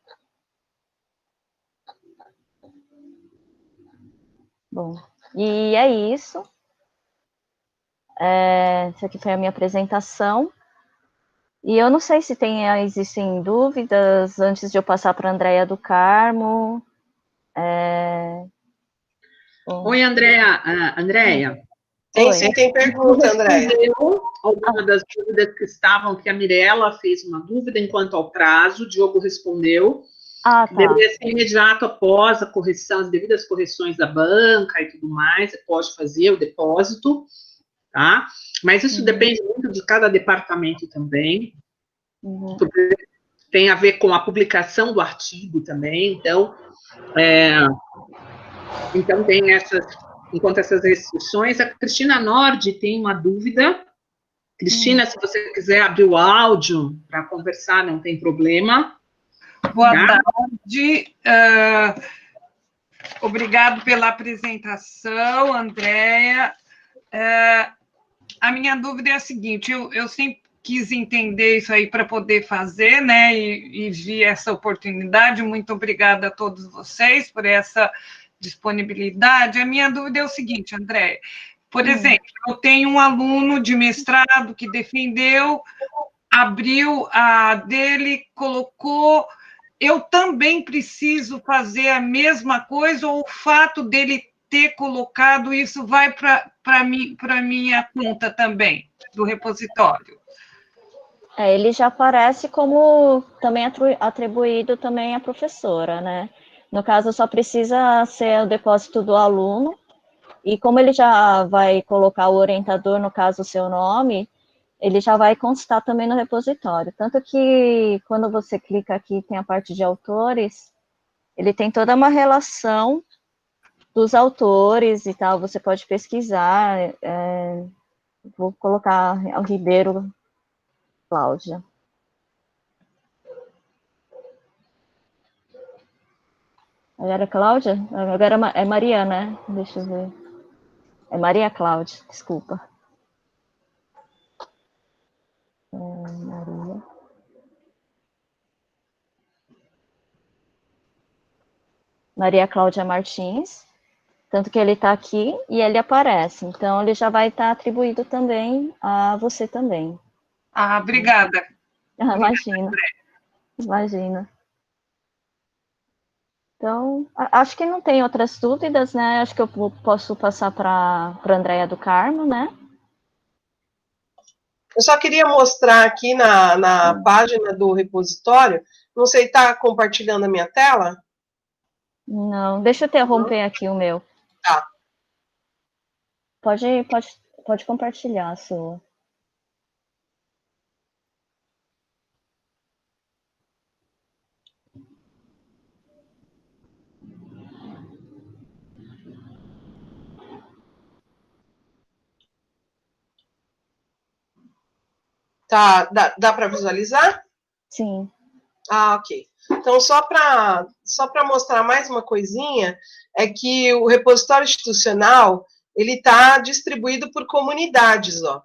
Bom, e é isso. Essa aqui foi a minha apresentação. E eu não sei se existem dúvidas antes de eu passar para a Andréia do Carmo. Oi, Andréia. Sim, tem pergunta, Andréia. Alguma das dúvidas que estavam, que a Mirella fez uma dúvida enquanto ao prazo, o Diogo respondeu. Tá. Deveria ser imediato após a correção, as devidas correções da banca e tudo mais, você pode fazer o depósito, tá? Mas isso depende muito de cada departamento também, porque tem a ver com a publicação do artigo também, então tem enquanto essas restrições, a Cristina Nord tem uma dúvida. Cristina, se você quiser abrir o áudio para conversar, não tem problema. Boa tarde. Obrigado pela apresentação, Andréia. A minha dúvida é a seguinte, eu sempre quis entender isso aí para poder fazer, né, e vi essa oportunidade. Muito obrigada a todos vocês por essa disponibilidade. A minha dúvida é o seguinte, Andréia, por exemplo, eu tenho um aluno de mestrado que defendeu, abriu a dele, colocou... Eu também preciso fazer a mesma coisa, ou o fato dele ter colocado isso vai para a minha conta também, do repositório? Ele já aparece como também atribuído também à professora, né? No caso, só precisa ser o depósito do aluno, e como ele já vai colocar o orientador, no caso, o seu nome, ele já vai constar também no repositório. Tanto que, quando você clica aqui, tem a parte de autores, ele tem toda uma relação dos autores e tal, você pode pesquisar. Vou colocar o Ribeiro Cláudia. Agora é Cláudia? Agora é Maria, né? Deixa eu ver. É Maria Cláudia, desculpa. Maria. Maria Cláudia Martins. Tanto que ele está aqui e ele aparece. Então, ele já vai estar atribuído também a você também. Obrigada. Imagina. Imagina. Então, acho que não tem outras dúvidas, né? Acho que eu posso passar para a Andréia do Carmo, né? Eu só queria mostrar aqui na página do repositório, não sei, está compartilhando a minha tela? Não, deixa eu interromper aqui o meu. Tá. Pode compartilhar a sua. Tá, dá para visualizar? Sim. Ok. Então, só para mostrar mais uma coisinha, é que o repositório institucional, ele está distribuído por comunidades, ó.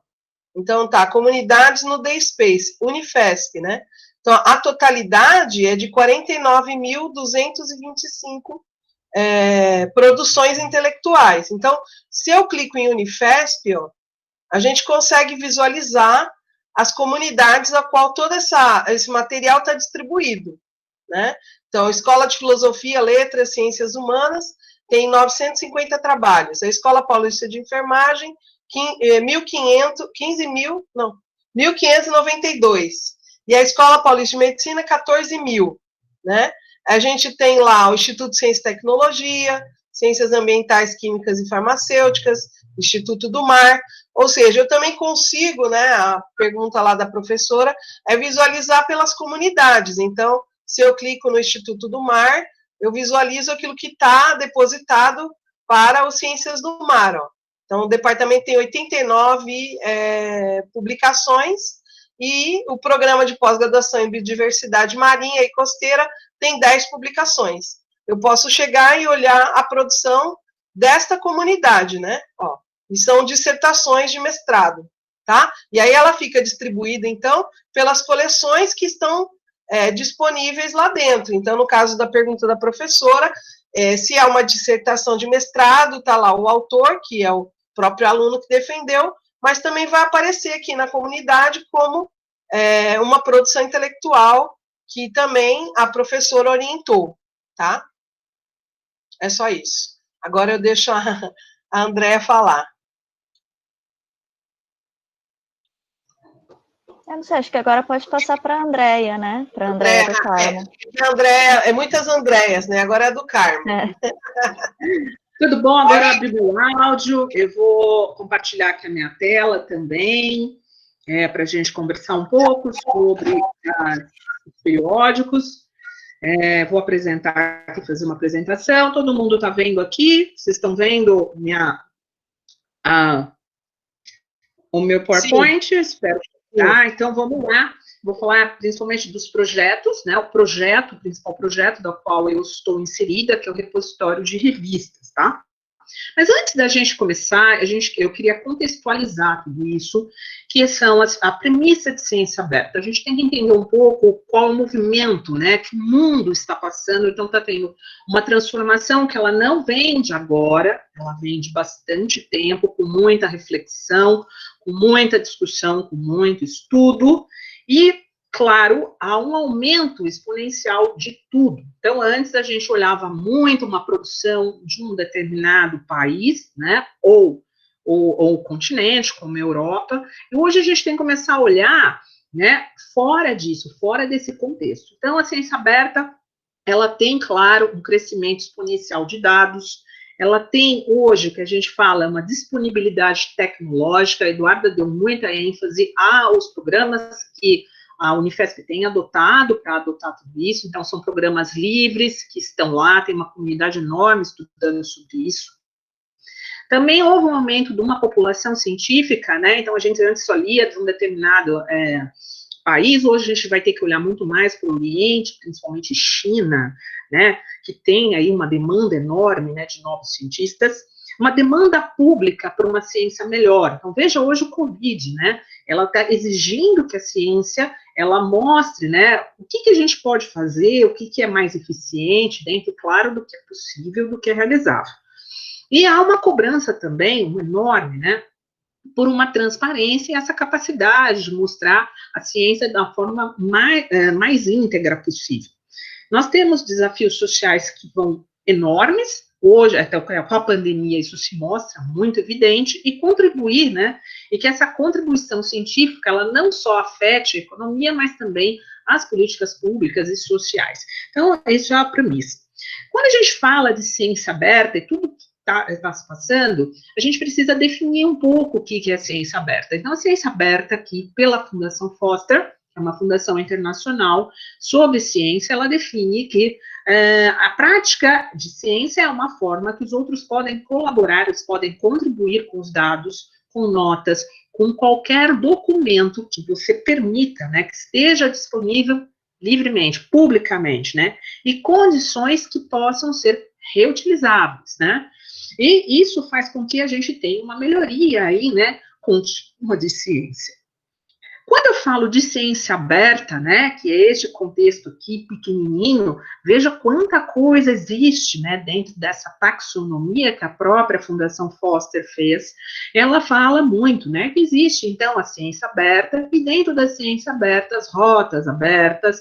Então, tá, comunidades no DSpace, Unifesp, né? Então, a totalidade é de 49.225 produções intelectuais. Então, se eu clico em Unifesp, ó, a gente consegue visualizar as comunidades a qual todo esse material está distribuído, né? Então, Escola de Filosofia, Letras, Ciências Humanas, tem 950 trabalhos. A Escola Paulista de Enfermagem, 1.592. E a Escola Paulista de Medicina, 14.000, né? A gente tem lá o Instituto de Ciência e Tecnologia, Ciências Ambientais, Químicas e Farmacêuticas, Instituto do Mar, ou seja, eu também consigo, né, a pergunta lá da professora, é visualizar pelas comunidades. Então, se eu clico no Instituto do Mar, eu visualizo aquilo que está depositado para os Ciências do Mar, ó. Então, o departamento tem 89 publicações, e o programa de pós-graduação em biodiversidade marinha e costeira tem 10 publicações. Eu posso chegar e olhar a produção desta comunidade, né? Ó, e são dissertações de mestrado, tá? E aí ela fica distribuída, então, pelas coleções que estão disponíveis lá dentro. Então, no caso da pergunta da professora, se é uma dissertação de mestrado, está lá o autor, que é o próprio aluno que defendeu, mas também vai aparecer aqui na comunidade como uma produção intelectual que também a professora orientou, tá? É só isso. Agora eu deixo a Andréa falar. Eu não sei, acho que agora pode passar para a Andréia, né? Para a Andréia do Carmo. Muitas Andréias, né? Agora é do Carmo. Tudo bom? Agora abri o áudio, eu vou compartilhar aqui a minha tela também, para a gente conversar um pouco sobre os periódicos. Vou apresentar aqui, fazer uma apresentação. Todo mundo está vendo aqui? Vocês estão vendo o meu PowerPoint? Sim. Espero que tá. Então, vamos lá. Vou falar principalmente dos projetos, né? O principal projeto do qual eu estou inserida, que é o repositório de revistas, tá? Mas antes da gente começar, eu queria contextualizar tudo isso, que são a premissa de ciência aberta. A gente tem que entender um pouco qual o movimento, né, que o mundo está passando. Então, está tendo uma transformação que ela não vem de agora, ela vem de bastante tempo, com muita reflexão, com muita discussão, com muito estudo, e claro, há um aumento exponencial de tudo. Então, antes a gente olhava muito uma produção de um determinado país, né, ou continente, como a Europa, e hoje a gente tem que começar a olhar, né, fora disso, fora desse contexto. Então, a ciência aberta, ela tem, claro, um crescimento exponencial de dados, ela tem hoje, que a gente fala, uma disponibilidade tecnológica. A Eduarda deu muita ênfase aos programas que a Unifesp tem adotado para adotar tudo isso. Então, são programas livres que estão lá, tem uma comunidade enorme estudando sobre isso. Também houve um aumento de uma população científica, né? Então, a gente antes só lia de um determinado país, hoje a gente vai ter que olhar muito mais para o Oriente, principalmente China, né? Que tem aí uma demanda enorme, né, de novos cientistas, uma demanda pública para uma ciência melhor. Então, veja hoje o Covid, né? Ela está exigindo que a ciência, ela mostre, né, o que a gente pode fazer, o que é mais eficiente, dentro, claro, do que é possível, do que é realizável. E há uma cobrança também, enorme, né, por uma transparência e essa capacidade de mostrar a ciência da forma mais íntegra possível. Nós temos desafios sociais que vão enormes. Hoje, até com a pandemia, isso se mostra muito evidente, e contribuir, né, e que essa contribuição científica, ela não só afete a economia, mas também as políticas públicas e sociais. Então, isso é a premissa. Quando a gente fala de ciência aberta e tudo que está se passando, a gente precisa definir um pouco o que é ciência aberta. Então, a ciência aberta aqui, pela Fundação Foster, que é uma fundação internacional sobre ciência, ela define que a prática de ciência é uma forma que os outros podem colaborar, eles podem contribuir com os dados, com notas, com qualquer documento que você permita, né, que esteja disponível livremente, publicamente, né, e condições que possam ser reutilizáveis, né, e isso faz com que a gente tenha uma melhoria aí, né, contínua de ciência. Quando eu falo de ciência aberta, né, que é este contexto aqui pequenininho, veja quanta coisa existe, né, dentro dessa taxonomia que a própria Fundação Foster fez. Ela fala muito, né, que existe, então, a ciência aberta, e dentro da ciência aberta, as rotas abertas,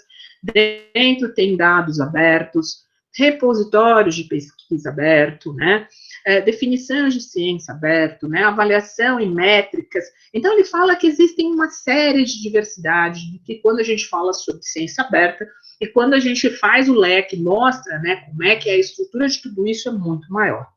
dentro tem dados abertos, repositórios de pesquisa aberto, né, definições de ciência aberto, né, avaliação em métricas. Então, ele fala que existem uma série de diversidades, que quando a gente fala sobre ciência aberta, e quando a gente faz o leque, mostra, né, como é que é a estrutura de tudo isso é muito maior.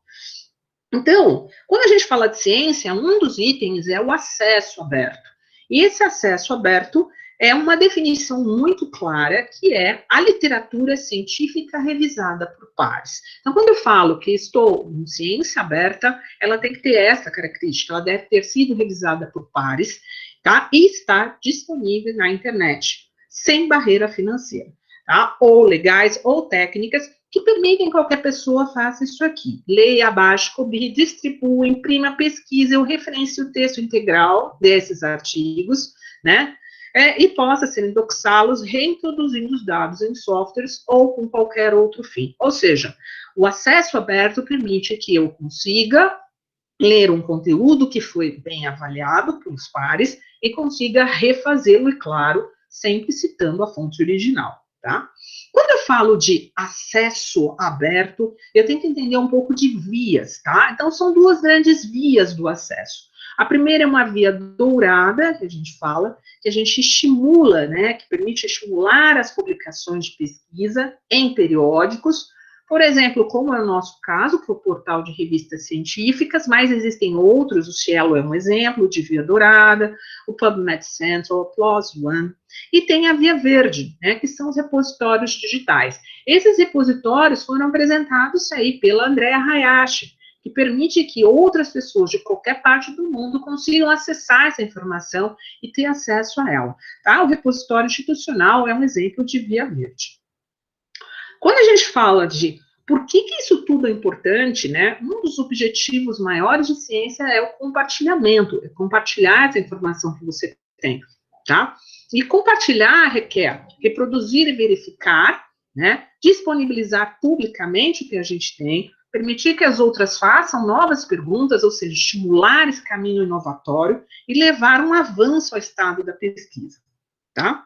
Então, quando a gente fala de ciência, um dos itens é o acesso aberto. E esse acesso aberto é uma definição muito clara, que é a literatura científica revisada por pares. Então, quando eu falo que estou em ciência aberta, ela tem que ter essa característica, ela deve ter sido revisada por pares, tá? E está disponível na internet, sem barreira financeira, tá? Ou legais, ou técnicas, que permitem que qualquer pessoa faça isso aqui. Leia abaixo, copie, distribua, imprima, pesquisa, eu referencio o texto integral desses artigos, né? E possa ser indexá-los, reintroduzindo os dados em softwares ou com qualquer outro fim. Ou seja, o acesso aberto permite que eu consiga ler um conteúdo que foi bem avaliado pelos pares e consiga refazê-lo, e claro, sempre citando a fonte original, tá? Quando eu falo de acesso aberto, eu tenho que entender um pouco de vias, tá? Então, são duas grandes vias do acesso. A primeira é uma via dourada, que a gente fala, que a gente estimula, né, que permite estimular as publicações de pesquisa em periódicos, por exemplo, como é o nosso caso, que é o portal de revistas científicas, mas existem outros, o Cielo é um exemplo de via dourada, o PubMed Central, o PLOS ONE, e tem a via verde, né, que são os repositórios digitais. Esses repositórios foram apresentados aí pela Andrea Hayashi, que permite que outras pessoas de qualquer parte do mundo consigam acessar essa informação e ter acesso a ela, tá? O repositório institucional é um exemplo de via verde. Quando a gente fala de por que isso tudo é importante, né, um dos objetivos maiores de ciência é o compartilhamento, é compartilhar essa informação que você tem, tá? E compartilhar requer reproduzir e verificar, né, disponibilizar publicamente o que a gente tem, permitir que as outras façam novas perguntas, ou seja, estimular esse caminho inovatório e levar um avanço ao estado da pesquisa, tá?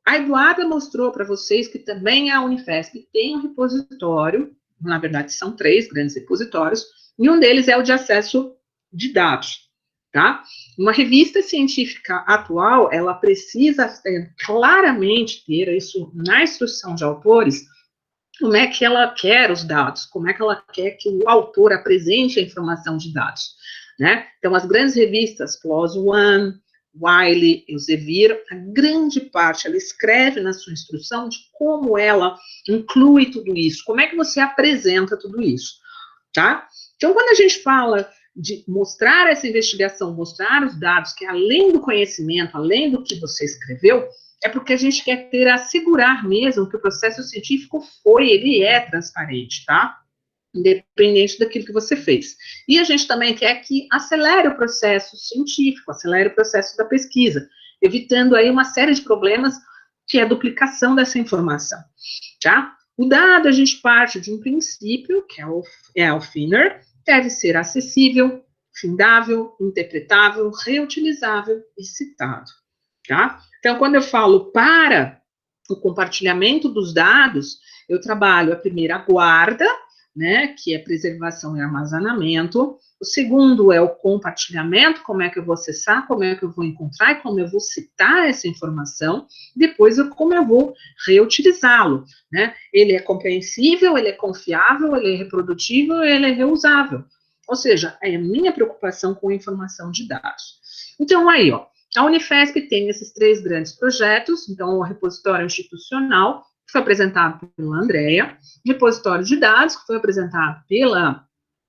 A Eduarda mostrou para vocês que também a Unifesp tem um repositório, na verdade são 3 grandes repositórios, e um deles é o de acesso de dados, tá? Uma revista científica atual, ela precisa claramente ter isso na instrução de autores, como é que ela quer os dados, como é que ela quer que o autor apresente a informação de dados, né? Então, as grandes revistas, PLOS ONE, Wiley, Elsevier, a grande parte, ela escreve na sua instrução de como ela inclui tudo isso, como é que você apresenta tudo isso, tá? Então, quando a gente fala de mostrar essa investigação, mostrar os dados, que além do conhecimento, além do que você escreveu, é porque a gente quer assegurar mesmo que o processo científico ele é transparente, tá? Independente daquilo que você fez. E a gente também quer que acelere o processo científico, acelere o processo da pesquisa, evitando aí uma série de problemas que é a duplicação dessa informação, tá? O dado, a gente parte de um princípio, que é o FINER, deve ser acessível, findável, interpretável, reutilizável e citado, tá? Então, quando eu falo para o compartilhamento dos dados, eu trabalho a primeira guarda, né, que é preservação e armazenamento. O segundo é o compartilhamento, como é que eu vou acessar, como é que eu vou encontrar e como eu vou citar essa informação. Depois, como eu vou reutilizá-lo, né? Ele é compreensível, ele é confiável, ele é reprodutível, ele é reusável. Ou seja, é a minha preocupação com a informação de dados. Então, aí, ó, a Unifesp tem esses 3 grandes projetos, então, o repositório institucional, que foi apresentado pela Andrea, repositório de dados, que foi apresentado pela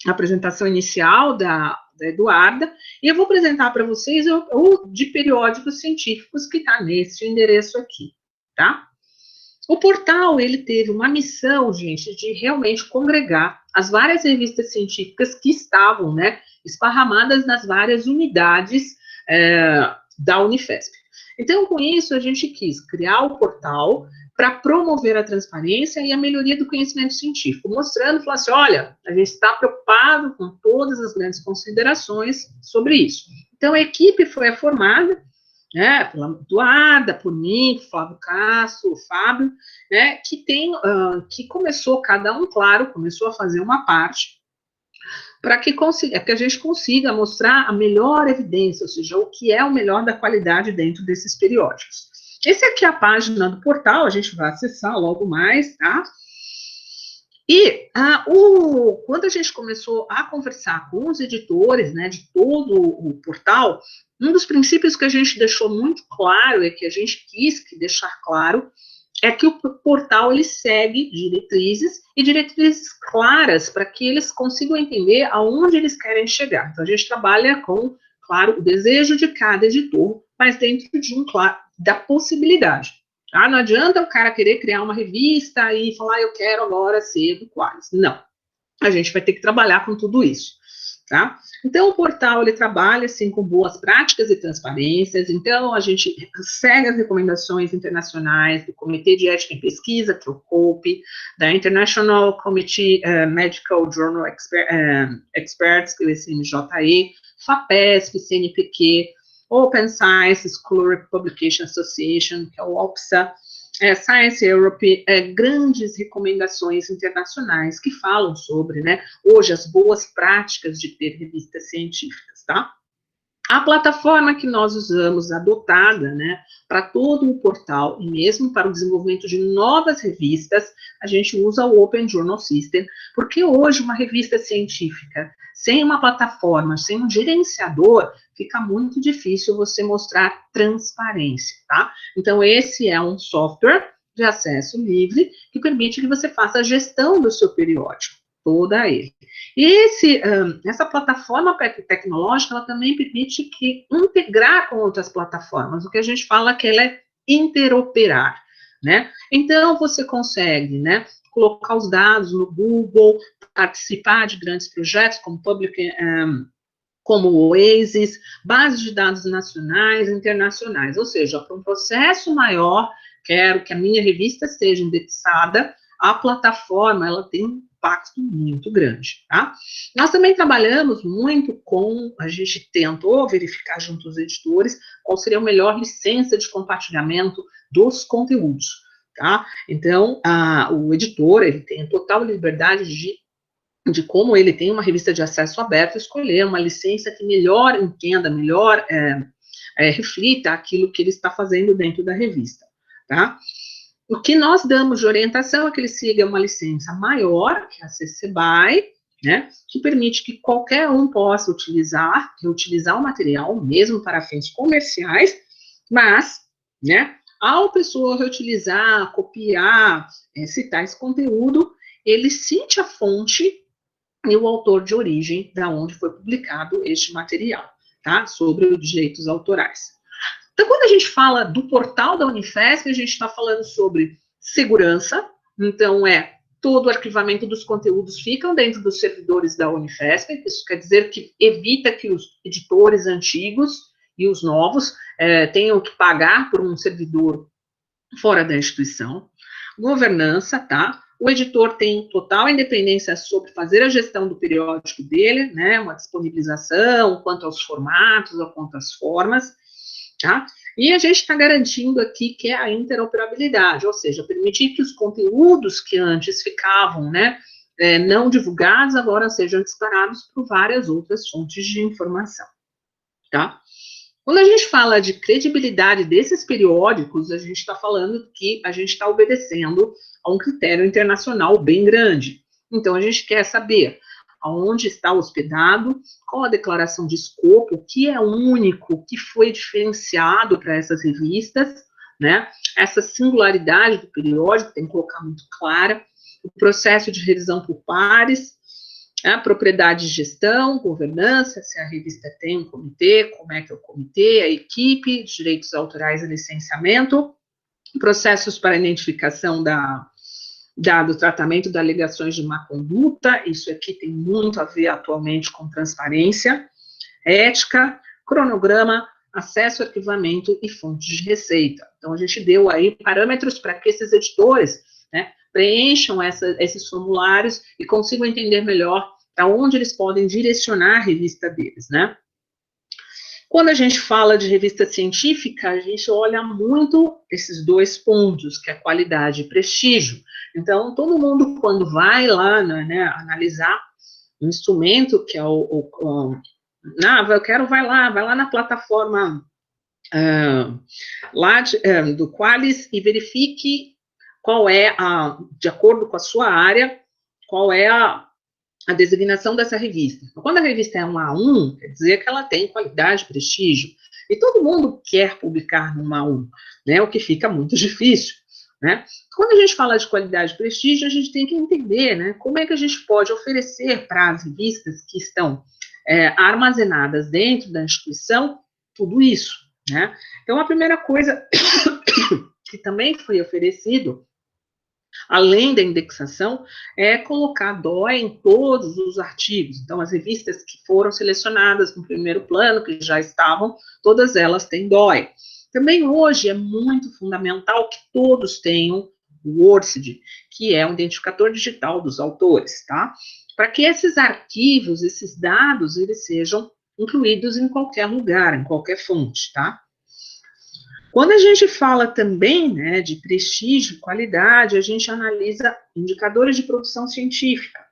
apresentação inicial da Eduarda, e eu vou apresentar para vocês o de periódicos científicos, que está nesse endereço aqui, tá? O portal, ele teve uma missão, gente, de realmente congregar as várias revistas científicas que estavam, né, esparramadas nas várias unidades da Unifesp. Então, com isso, a gente quis criar o portal para promover a transparência e a melhoria do conhecimento científico, mostrando, falando assim, olha, a gente está preocupado com todas as grandes considerações sobre isso. Então, a equipe foi formada, né, pela Eduarda, por mim, por Flávio Castro, o Fábio, né, que começou, cada um, claro, começou a fazer uma parte, para que a gente consiga mostrar a melhor evidência, ou seja, o que é o melhor da qualidade dentro desses periódicos. Essa aqui é a página do portal, a gente vai acessar logo mais, tá? E quando a gente começou a conversar com os editores, né, de todo o portal, um dos princípios que a gente deixou muito claro, que a gente quis deixar claro, é que o portal, ele segue diretrizes claras, para que eles consigam entender aonde eles querem chegar. Então, a gente trabalha com, claro, o desejo de cada editor, mas dentro de da possibilidade. Tá? Não adianta o cara querer criar uma revista e falar, eu quero agora ser do Qualis. Não. A gente vai ter que trabalhar com tudo isso. Tá? Então, o portal, ele trabalha, assim, com boas práticas e transparências. Então, a gente segue as recomendações internacionais do Comitê de Ética em Pesquisa, que é o COPE, da International Committee Medical Journal Experts, que é o SMJE, FAPESP, CNPq, Open Science Scholarly Publication Association, que é o OPSA, Science Europe, grandes recomendações internacionais que falam sobre, né, hoje as boas práticas de ter revistas científicas, tá? A plataforma que nós usamos, adotada, né, para todo o portal, e mesmo para o desenvolvimento de novas revistas, a gente usa o Open Journal System, porque hoje uma revista científica, sem uma plataforma, sem um gerenciador, fica muito difícil você mostrar transparência, tá? Então, esse é um software de acesso livre que permite que você faça a gestão do seu periódico, toda ele. E essa plataforma tecnológica, ela também permite que integrar com outras plataformas, o que a gente fala que ela é interoperar, né? Então, você consegue, né, colocar os dados no Google, participar de grandes projetos como o Oasis, bases de dados nacionais e internacionais, ou seja, para um processo maior, quero que a minha revista seja indexada, a plataforma, ela tem um impacto muito grande, tá? Nós também trabalhamos muito a gente tentou verificar junto aos editores qual seria a melhor licença de compartilhamento dos conteúdos, tá? Então, o editor, ele tem a total liberdade de como ele tem uma revista de acesso aberto, escolher uma licença que melhor entenda, melhor reflita aquilo que ele está fazendo dentro da revista, tá? O que nós damos de orientação é que ele siga uma licença maior, que é a CC BY, né, que permite que qualquer um possa reutilizar o material, mesmo para fins comerciais, mas, né, ao pessoa reutilizar, copiar, citar esse conteúdo, ele cite a fonte e o autor de origem da onde foi publicado este material, tá? Sobre os direitos autorais. Então, quando a gente fala do portal da Unifesp, a gente está falando sobre segurança, então todo o arquivamento dos conteúdos ficam dentro dos servidores da Unifesp, isso quer dizer que evita que os editores antigos e os novos tenham que pagar por um servidor fora da instituição. Governança, tá? O editor tem total independência sobre fazer a gestão do periódico dele, né, uma disponibilização quanto aos formatos, ou quanto às formas, tá? E a gente está garantindo aqui que é a interoperabilidade, ou seja, permitir que os conteúdos que antes ficavam, né, não divulgados, agora sejam disparados por várias outras fontes de informação, tá? Quando a gente fala de credibilidade desses periódicos, a gente está falando que a gente está obedecendo a um critério internacional bem grande. Então, a gente quer saber aonde está hospedado, qual a declaração de escopo, o que é único, o que foi diferenciado para essas revistas, né? Essa singularidade do periódico tem que colocar muito clara, o processo de revisão por pares, a propriedade de gestão, governança, se a revista tem um comitê, como é que é o comitê, a equipe, direitos autorais e licenciamento, processos para identificação do tratamento de alegações de má conduta, isso aqui tem muito a ver atualmente com transparência, ética, cronograma, acesso, arquivamento e fontes de receita. Então, a gente deu aí parâmetros para que esses editores, né, preencham esses formulários e consigam entender melhor aonde eles podem direcionar a revista deles, né? Quando a gente fala de revista científica, a gente olha muito esses dois pontos, que é qualidade e prestígio. Então, todo mundo, quando vai lá, né, analisar um instrumento, que é vai lá na plataforma do Qualis e verifique qual é, de acordo com a sua área, qual é a designação dessa revista. Quando a revista é um A1, quer dizer que ela tem qualidade, prestígio, e todo mundo quer publicar numa A1, né, o que fica muito difícil, né? Quando a gente fala de qualidade e prestígio, a gente tem que entender, né, como é que a gente pode oferecer para as revistas que estão armazenadas dentro da instituição tudo isso, né? Então, a primeira coisa que também foi oferecido, além da indexação, é colocar DOI em todos os artigos. Então, as revistas que foram selecionadas no primeiro plano, que já estavam, todas elas têm DOI. Também hoje é muito fundamental que todos tenham o ORCID, que é o identificador digital dos autores, tá? Para que esses arquivos, esses dados, eles sejam incluídos em qualquer lugar, em qualquer fonte, tá? Quando a gente fala também, né, de prestígio e qualidade, a gente analisa indicadores de produção científica.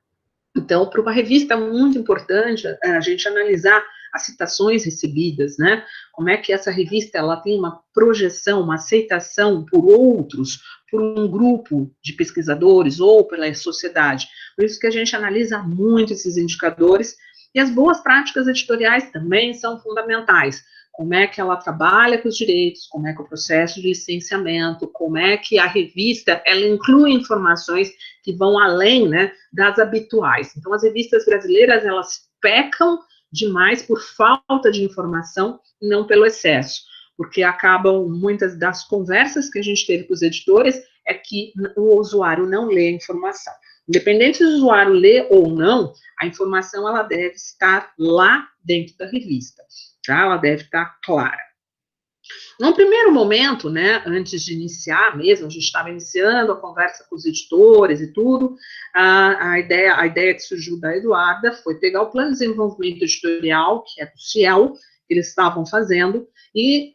Então, para uma revista muito importante, a gente analisar as citações recebidas, né? Como é que essa revista ela tem uma projeção, uma aceitação por outros, por um grupo de pesquisadores ou pela sociedade. Por isso que a gente analisa muito esses indicadores, e as boas práticas editoriais também são fundamentais. Como é que ela trabalha com os direitos, como é que é o processo de licenciamento, como é que a revista, ela inclui informações que vão além, né, das habituais. Então, as revistas brasileiras, elas pecam demais por falta de informação, não pelo excesso, porque acabam, muitas das conversas que a gente teve com os editores, é que o usuário não lê a informação. Independente se o usuário lê ou não, a informação, ela deve estar lá dentro da revista. Tá? Ela deve estar clara. Num primeiro momento, né, antes de iniciar mesmo, a gente estava iniciando a conversa com os editores e tudo, a ideia que surgiu da Eduarda foi pegar o plano de desenvolvimento editorial, que é do Ciel, que eles estavam fazendo, e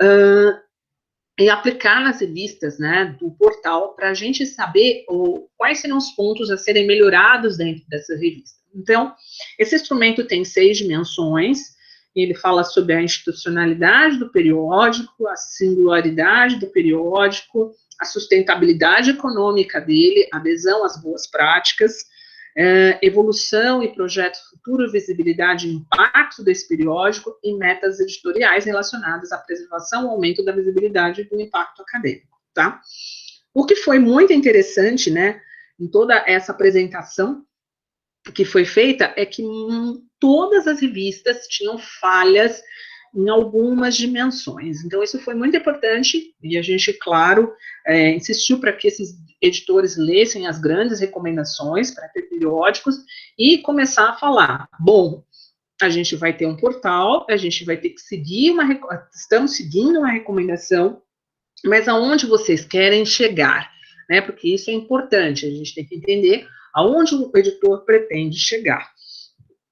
aplicar nas revistas, né, do portal, para a gente saber quais seriam os pontos a serem melhorados dentro dessa revista. Então, esse instrumento tem 6 dimensões. Ele fala sobre a institucionalidade do periódico, a singularidade do periódico, a sustentabilidade econômica dele, adesão às boas práticas, evolução e projeto futuro, visibilidade e impacto desse periódico e metas editoriais relacionadas à preservação, aumento da visibilidade e do impacto acadêmico, tá? O que foi muito interessante, né, em toda essa apresentação que foi feita, é que todas as revistas tinham falhas em algumas dimensões. Então, isso foi muito importante, e a gente, claro, insistiu para que esses editores lessem as grandes recomendações para ter periódicos e começar a falar, bom, a gente vai ter um portal, a gente vai ter que seguir estamos seguindo uma recomendação, mas aonde vocês querem chegar, né? Porque isso é importante, a gente tem que entender aonde o editor pretende chegar.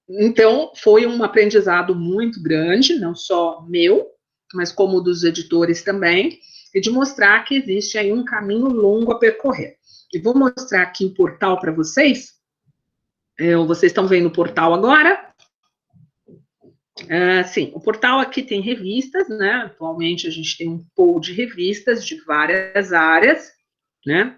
Então, foi um aprendizado muito grande, não só meu, mas como dos editores também, e de mostrar que existe aí um caminho longo a percorrer. E vou mostrar aqui o portal para vocês. Vocês estão vendo o portal agora? Sim, o portal aqui tem revistas, né? Atualmente a gente tem um pool de revistas de várias áreas, né?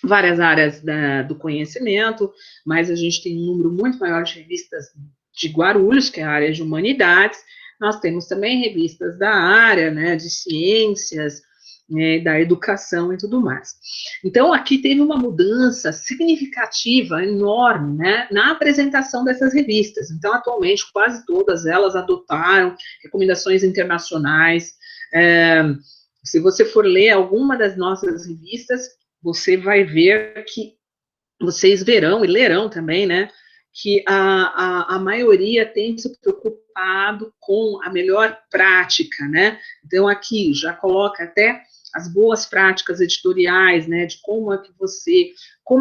Várias áreas do conhecimento, mas a gente tem um número muito maior de revistas de Guarulhos, que é a área de humanidades. Nós temos também revistas da área, né, de ciências, da educação e tudo mais. Então, aqui teve uma mudança significativa, enorme, né, na apresentação dessas revistas. Então, atualmente, quase todas elas adotaram recomendações internacionais. Se você for ler alguma das nossas revistas, você vai ver que, vocês verão e lerão também, né, que a maioria tem se preocupado com a melhor prática, né, então aqui já coloca até as boas práticas editoriais, né, de como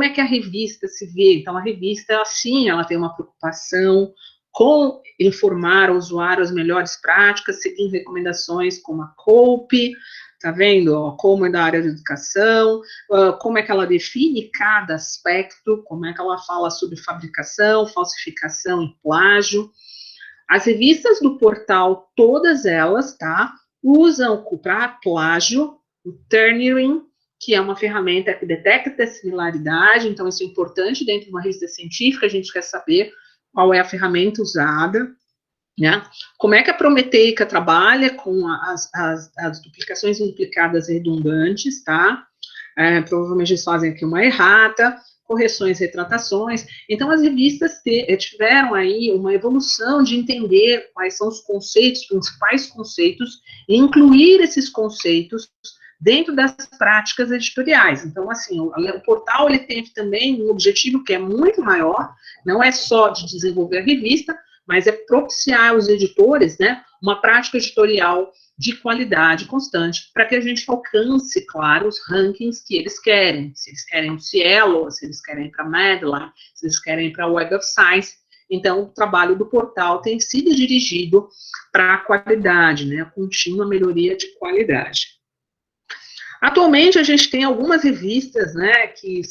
é que a revista se vê. Então a revista, assim, ela tem uma preocupação com informar o usuário as melhores práticas, seguindo recomendações como a COPE, tá vendo? Como é da área de educação, como é que ela define cada aspecto, como é que ela fala sobre fabricação, falsificação e plágio. As revistas do portal, todas elas, tá, usam para plágio o Turnitin, que é uma ferramenta que detecta a similaridade, então isso é importante dentro de uma revista científica, a gente quer saber qual é a ferramenta usada, né? Como é que a Prometeica trabalha com as duplicações duplicadas redundantes, tá? Provavelmente eles fazem aqui uma errata, correções, retratações. Então, as revistas tiveram aí uma evolução de entender quais são os conceitos, principais conceitos, e incluir esses conceitos dentro das práticas editoriais. Então, assim, o portal, ele tem também um objetivo que é muito maior, não é só de desenvolver a revista, mas é propiciar aos editores, né, uma prática editorial de qualidade constante, para que a gente alcance, claro, os rankings que eles querem. Se eles querem o Cielo, se eles querem para a Medline, se eles querem para a Web of Science. Então, o trabalho do portal tem sido dirigido para a qualidade, né, a contínua melhoria de qualidade. Atualmente, a gente tem algumas revistas, né, que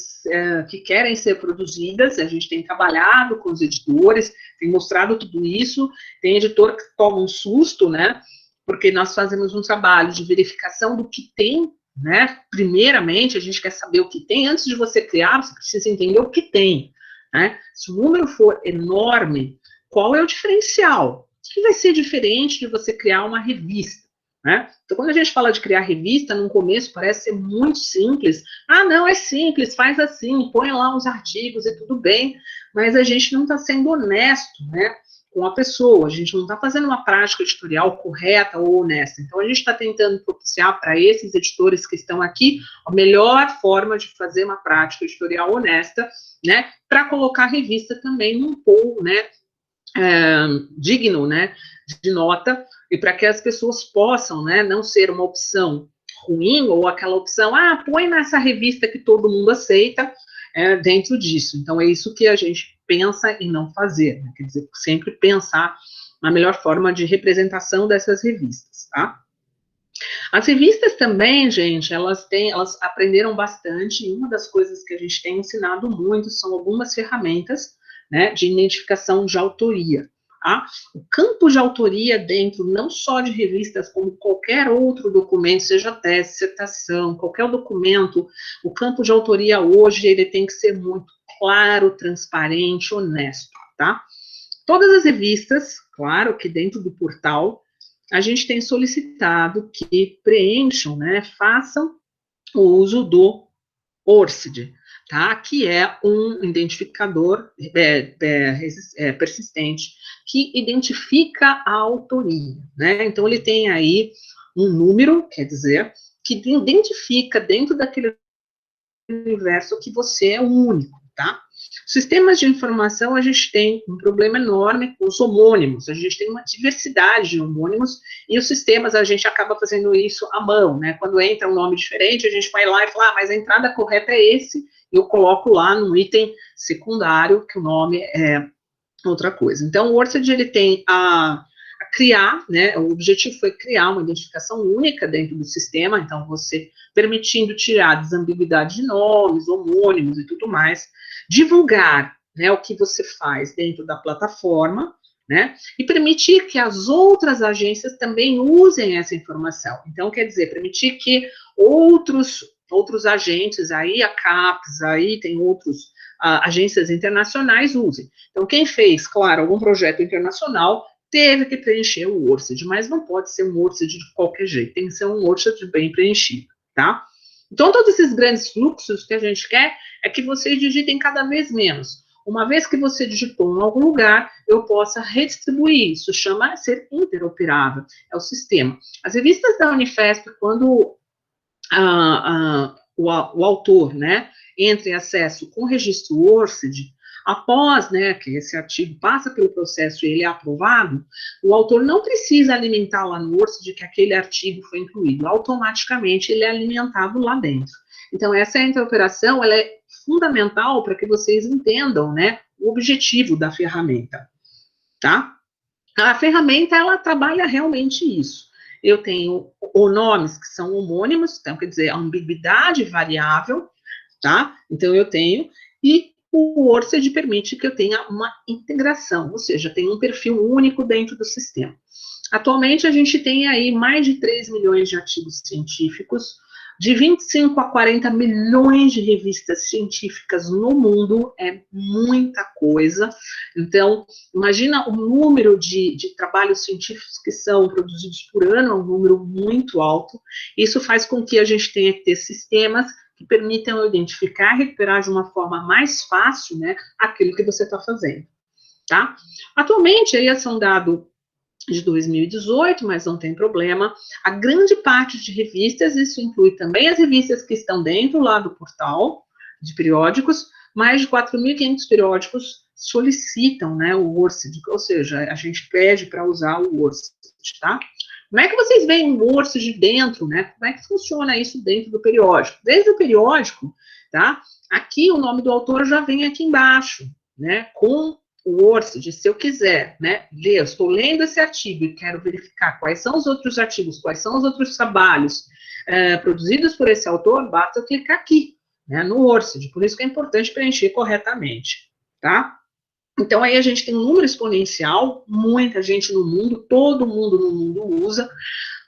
querem ser produzidas, a gente tem trabalhado com os editores, tem mostrado tudo isso, tem editor que toma um susto, né, porque nós fazemos um trabalho de verificação do que tem, né, primeiramente, a gente quer saber o que tem, antes de você criar, você precisa entender o que tem, né, se o número for enorme, qual é o diferencial? O que vai ser diferente de você criar uma revista? Né? Então, quando a gente fala de criar revista, no começo parece ser muito simples. Ah, não, é simples, faz assim, põe lá uns artigos e tudo bem, mas a gente não está sendo honesto, né, com a pessoa, a gente não está fazendo uma prática editorial correta ou honesta. Então, a gente está tentando propiciar para esses editores que estão aqui a melhor forma de fazer uma prática editorial honesta, né, para colocar a revista também num pool, né, digno, né, de nota, e para que as pessoas possam, né, não ser uma opção ruim, ou aquela opção, põe nessa revista que todo mundo aceita, dentro disso. Então, é isso que a gente pensa em não fazer, né? Quer dizer, sempre pensar na melhor forma de representação dessas revistas, tá? As revistas também, gente, elas aprenderam bastante, e uma das coisas que a gente tem ensinado muito são algumas ferramentas, né, de identificação de autoria. Tá? O campo de autoria dentro, não só de revistas, como qualquer outro documento, seja tese, dissertação, qualquer documento, o campo de autoria hoje, ele tem que ser muito claro, transparente, honesto, tá? Todas as revistas, claro que dentro do portal, a gente tem solicitado que preencham, né, façam o uso do ORCID, tá? Que é um identificador persistente que identifica a autoria, né? Então, ele tem aí um número, quer dizer, que identifica dentro daquele universo que você é único, tá? Sistemas de informação, a gente tem um problema enorme com os homônimos, a gente tem uma diversidade de homônimos, e os sistemas, a gente acaba fazendo isso à mão, né? Quando entra um nome diferente, a gente vai lá e fala, mas a entrada correta é esse, e eu coloco lá no item secundário, que o nome é outra coisa. Então, o ORCID, ele tem a criar, né, o objetivo foi criar uma identificação única dentro do sistema, então você permitindo tirar desambiguidade de nomes, homônimos e tudo mais, divulgar, né, o que você faz dentro da plataforma, né, e permitir que as outras agências também usem essa informação. Então, quer dizer, permitir que outros agentes, aí a CAPES, aí tem outros agências internacionais usem. Então, quem fez, claro, algum projeto internacional, teve que preencher o ORCID, mas não pode ser um ORCID de qualquer jeito, tem que ser um ORCID bem preenchido, tá? Então, todos esses grandes fluxos que a gente quer é que vocês digitem cada vez menos. Uma vez que você digitou em algum lugar, eu possa redistribuir. Isso chama ser interoperável, é o sistema. As revistas da Unifesp, quando o autor, né, entra em acesso com registro ORCID, após, né, que esse artigo passa pelo processo e ele é aprovado, o autor não precisa alimentar lá no ORCID que aquele artigo foi incluído, automaticamente ele é alimentado lá dentro. Então, essa interoperação, ela é fundamental para que vocês entendam, né, o objetivo da ferramenta, tá? A ferramenta, ela trabalha realmente isso. Eu tenho nomes que são homônimos, então, quer dizer, a ambiguidade variável, tá? Então, eu tenho, e o ORCID permite que eu tenha uma integração, ou seja, tem um perfil único dentro do sistema. Atualmente, a gente tem aí mais de 3 milhões de artigos científicos, de 25 a 40 milhões de revistas científicas no mundo, é muita coisa. Então, imagina o número de trabalhos científicos que são produzidos por ano, é um número muito alto. Isso faz com que a gente tenha que ter sistemas que permitam identificar e recuperar de uma forma mais fácil, né, aquilo que você está fazendo, tá? Atualmente, aí são dados de 2018, mas não tem problema. A grande parte de revistas, isso inclui também as revistas que estão dentro lá do portal de periódicos, mais de 4.500 periódicos solicitam, né, o Wordsit, ou seja, a gente pede para usar o Wordsit, tá? Como é que vocês veem o Wordsit dentro, né? Como é que funciona isso dentro do periódico? Desde o periódico, tá? Aqui o nome do autor já vem aqui embaixo, né, com o Wordsit, se eu quiser, né, ler, eu estou lendo esse artigo e quero verificar quais são os outros artigos, quais são os outros trabalhos produzidos por esse autor, basta eu clicar aqui, né, no Wordsit, por isso que é importante preencher corretamente, tá? Então, aí a gente tem um número exponencial, muita gente no mundo, todo mundo no mundo usa.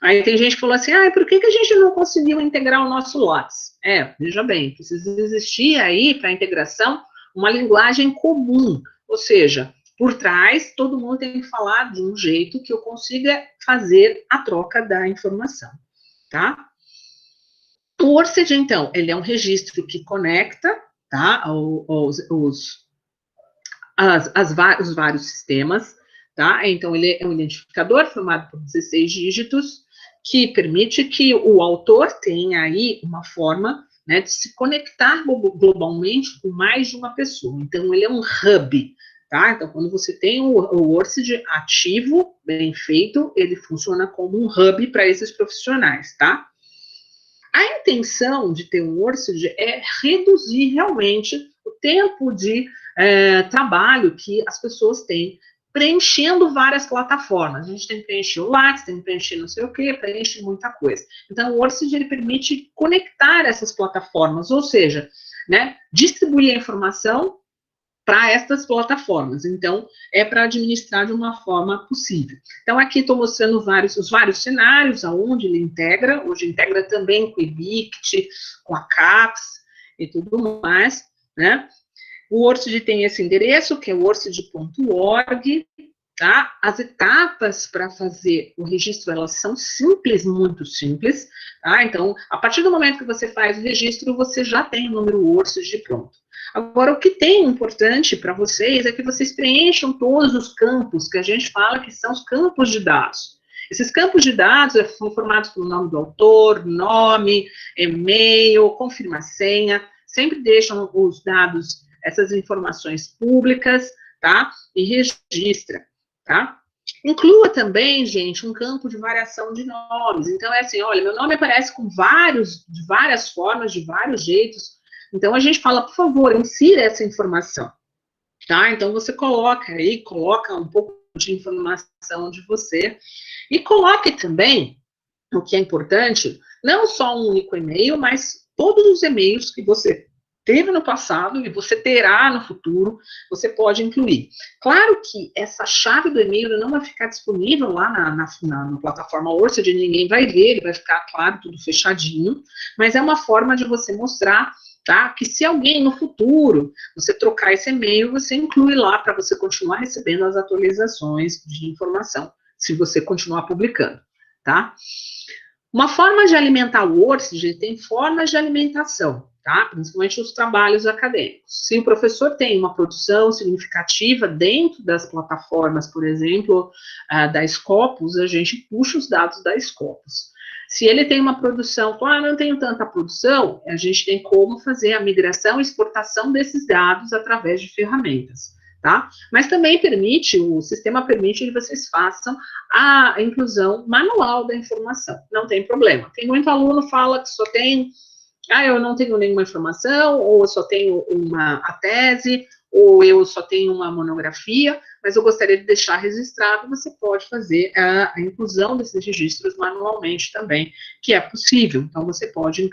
Aí tem gente que falou assim, por que a gente não conseguiu integrar o nosso Lattes? Veja bem, precisa existir aí, para a integração, uma linguagem comum, ou seja, por trás, todo mundo tem que falar de um jeito que eu consiga fazer a troca da informação, tá? O Wordsit, então, ele é um registro que conecta, tá, os vários sistemas, tá? Então, ele é um identificador formado por 16 dígitos, que permite que o autor tenha aí uma forma, né, de se conectar globalmente com mais de uma pessoa. Então, ele é um hub, tá? Então, quando você tem o Wordsit ativo, bem feito, ele funciona como um hub para esses profissionais, tá? A intenção de ter um Wordsit é reduzir realmente o tempo de trabalho que as pessoas têm preenchendo várias plataformas. A gente tem que preencher o Lattes, tem que preencher não sei o quê, preenche muita coisa. Então, o Wordsit, ele permite conectar essas plataformas, ou seja, né, distribuir a informação para estas plataformas. Então, é para administrar de uma forma possível. Então, aqui estou mostrando os vários cenários aonde ele integra. Hoje integra também com o Ebict, com a CAPS e tudo mais, né? O Wordsit tem esse endereço, que é wordsit.org, tá? As etapas para fazer o registro, elas são simples, muito simples, tá? Então, a partir do momento que você faz o registro, você já tem o número Wordsit pronto. Agora, o que tem importante para vocês é que vocês preencham todos os campos, que a gente fala que são os campos de dados. Esses campos de dados são formados pelo nome do autor, nome, e-mail, confirma a senha, sempre deixam os dados, essas informações públicas, tá? E registra, tá? Inclua também, gente, um campo de variação de nomes. Então, é assim, olha, meu nome aparece de várias formas, de vários jeitos. Então, a gente fala, por favor, insira essa informação, tá? Então, você coloca um pouco de informação de você. E coloque também, o que é importante, não só um único e-mail, mas todos os e-mails que você teve no passado e você terá no futuro, você pode incluir. Claro que essa chave do e-mail não vai ficar disponível lá na plataforma Wordsit, ninguém vai ver, ele vai ficar, claro, tudo fechadinho, mas é uma forma de você mostrar, tá, que se alguém no futuro, você trocar esse e-mail, você inclui lá para você continuar recebendo as atualizações de informação, se você continuar publicando, tá? Uma forma de alimentar o Wordsit, tem formas de alimentação, tá? Principalmente os trabalhos acadêmicos. Se o professor tem uma produção significativa dentro das plataformas, por exemplo, da Scopus, a gente puxa os dados da Scopus. Se ele tem uma produção, não tenho tanta produção, a gente tem como fazer a migração e exportação desses dados através de ferramentas, tá? Mas também o sistema permite que vocês façam a inclusão manual da informação, não tem problema. Tem muito aluno que fala que só tem, eu não tenho nenhuma informação, ou eu só tenho a tese, ou eu só tenho uma monografia, mas eu gostaria de deixar registrado, você pode fazer a inclusão desses registros manualmente também, que é possível. Então, você pode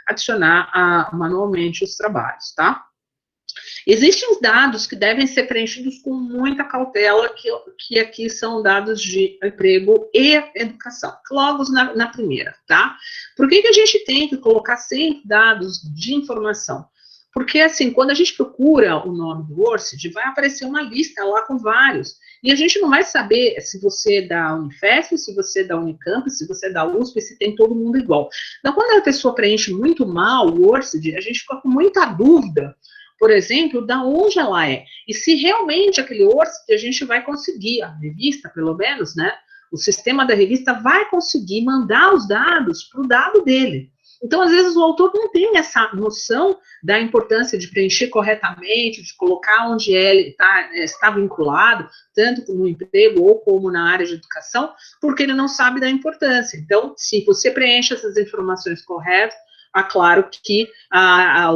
adicionar manualmente os trabalhos, tá? Existem os dados que devem ser preenchidos com muita cautela, que aqui são dados de emprego e educação, logo na primeira, tá? Por que a gente tem que colocar sempre dados de informação? Porque, assim, quando a gente procura o nome do Wordsit, vai aparecer uma lista lá com vários, e a gente não vai saber se você é da Unifesp, se você é da Unicamp, se você é da USP, se tem todo mundo igual. Então, quando a pessoa preenche muito mal o Wordsit, a gente fica com muita dúvida por exemplo, da onde ela é. E se realmente aquele ORCID a gente vai conseguir, a revista, pelo menos, né? O sistema da revista vai conseguir mandar os dados para o dado dele. Então, às vezes, o autor não tem essa noção da importância de preencher corretamente, de colocar onde ele está vinculado, tanto no emprego ou como na área de educação, porque ele não sabe da importância. Então, se você preenche essas informações corretas, é claro que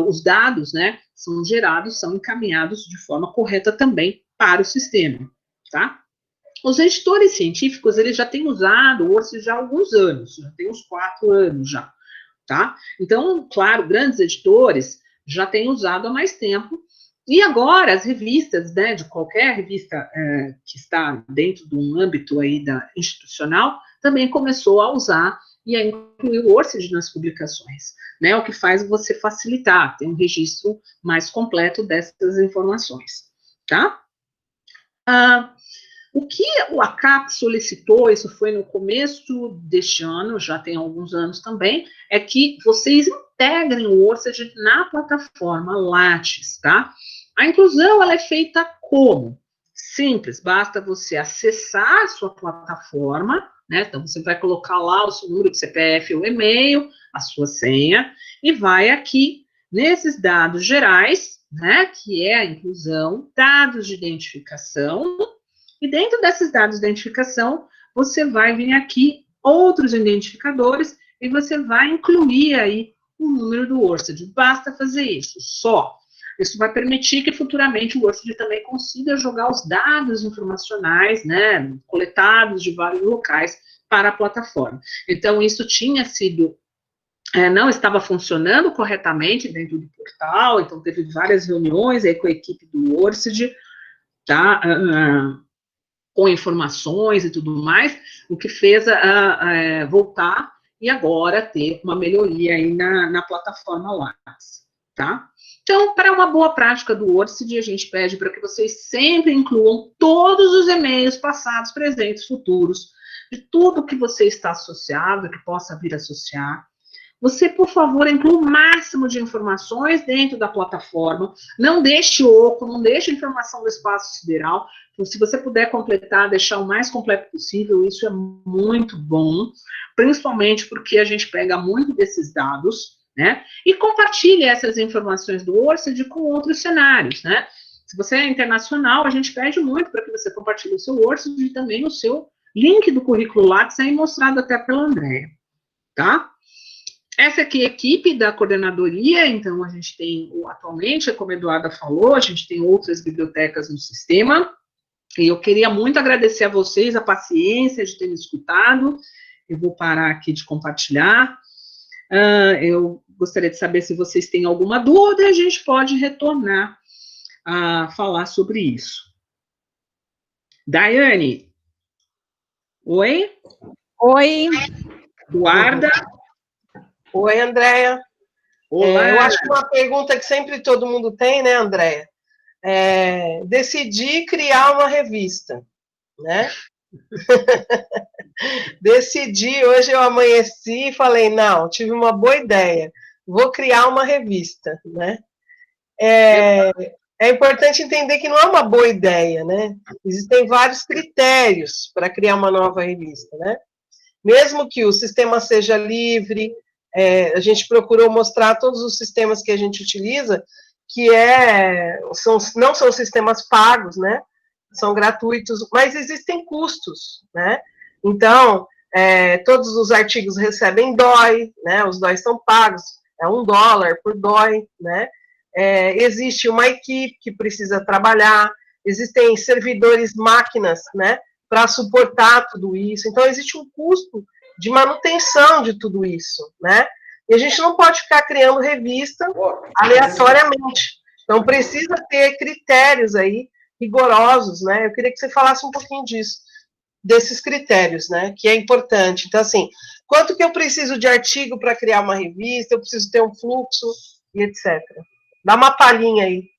os dados, né, são gerados, são encaminhados de forma correta também para o sistema, tá? Os editores científicos, eles já têm usado o ORCID já há alguns anos, já tem uns 4 anos já, tá? Então, claro, grandes editores já têm usado há mais tempo, e agora as revistas, né, de qualquer revista que está dentro de um âmbito aí institucional, também começou a usar e a incluir o ORCID nas publicações, né, o que faz você facilitar, ter um registro mais completo dessas informações, tá? O que o ACAP solicitou, isso foi no começo deste ano, já tem alguns anos também, é que vocês integrem o ORCID na plataforma Lattes, tá? A inclusão, ela é feita como? Simples, basta você acessar a sua plataforma, né? Então, você vai colocar lá o seu número de CPF ou e-mail, a sua senha, e vai aqui, nesses dados gerais, né? Que é a inclusão, dados de identificação. E dentro desses dados de identificação, você vai vir aqui outros identificadores e você vai incluir aí o número do ORCID. Basta fazer isso, só. Isso vai permitir que futuramente o ORCID também consiga jogar os dados informacionais, né, coletados de vários locais para a plataforma. Então, isso tinha sido, não estava funcionando corretamente dentro do portal, então teve várias reuniões aí com a equipe do ORCID, tá, com informações e tudo mais, o que fez voltar e agora ter uma melhoria aí na plataforma Lattes, tá? Então, para uma boa prática do ORCID, a gente pede para que vocês sempre incluam todos os e-mails passados, presentes, futuros, de tudo que você está associado, que possa vir associar. Você, por favor, inclua o máximo de informações dentro da plataforma, não deixe oco, não deixe informação do espaço sideral. Então, se você puder completar, deixar o mais completo possível, isso é muito bom, principalmente porque a gente pega muito desses dados, né, e compartilha essas informações do ORCID com outros cenários, né. Se você é internacional, a gente pede muito para que você compartilhe o seu ORCID e também o seu link do currículo Lattes, aí mostrado até pela Andréia, tá? Essa aqui é a equipe da coordenadoria, então a gente tem, atualmente, como a Eduarda falou, a gente tem outras bibliotecas no sistema, e eu queria muito agradecer a vocês a paciência de terem escutado. Eu vou parar aqui de compartilhar. Eu gostaria de saber se vocês têm alguma dúvida, a gente pode retornar a falar sobre isso. Daiane? Oi? Oi. Eduarda? Oi, Andréia. Olá. Eu acho que uma pergunta que sempre todo mundo tem, né, Andréia? Decidi criar uma revista, né? Decidi, hoje eu amanheci e falei, não, tive uma boa ideia, vou criar uma revista, né? É importante entender que não é uma boa ideia, né? Existem vários critérios para criar uma nova revista, né? Mesmo que o sistema seja livre, a gente procurou mostrar todos os sistemas que a gente utiliza, que não são sistemas pagos, né? São gratuitos, mas existem custos, né? Então, todos os artigos recebem DOI, né? Os DOI são pagos, é $1 por DOI, né? Existe uma equipe que precisa trabalhar, existem servidores, máquinas, né? Para suportar tudo isso. Então, existe um custo de manutenção de tudo isso, né? E a gente não pode ficar criando revista aleatoriamente. Então, precisa ter critérios aí rigorosos, né? Eu queria que você falasse um pouquinho disso, desses critérios, né? Que é importante. Então, assim, quanto que eu preciso de artigo para criar uma revista, eu preciso ter um fluxo e etc. Dá uma palhinha aí.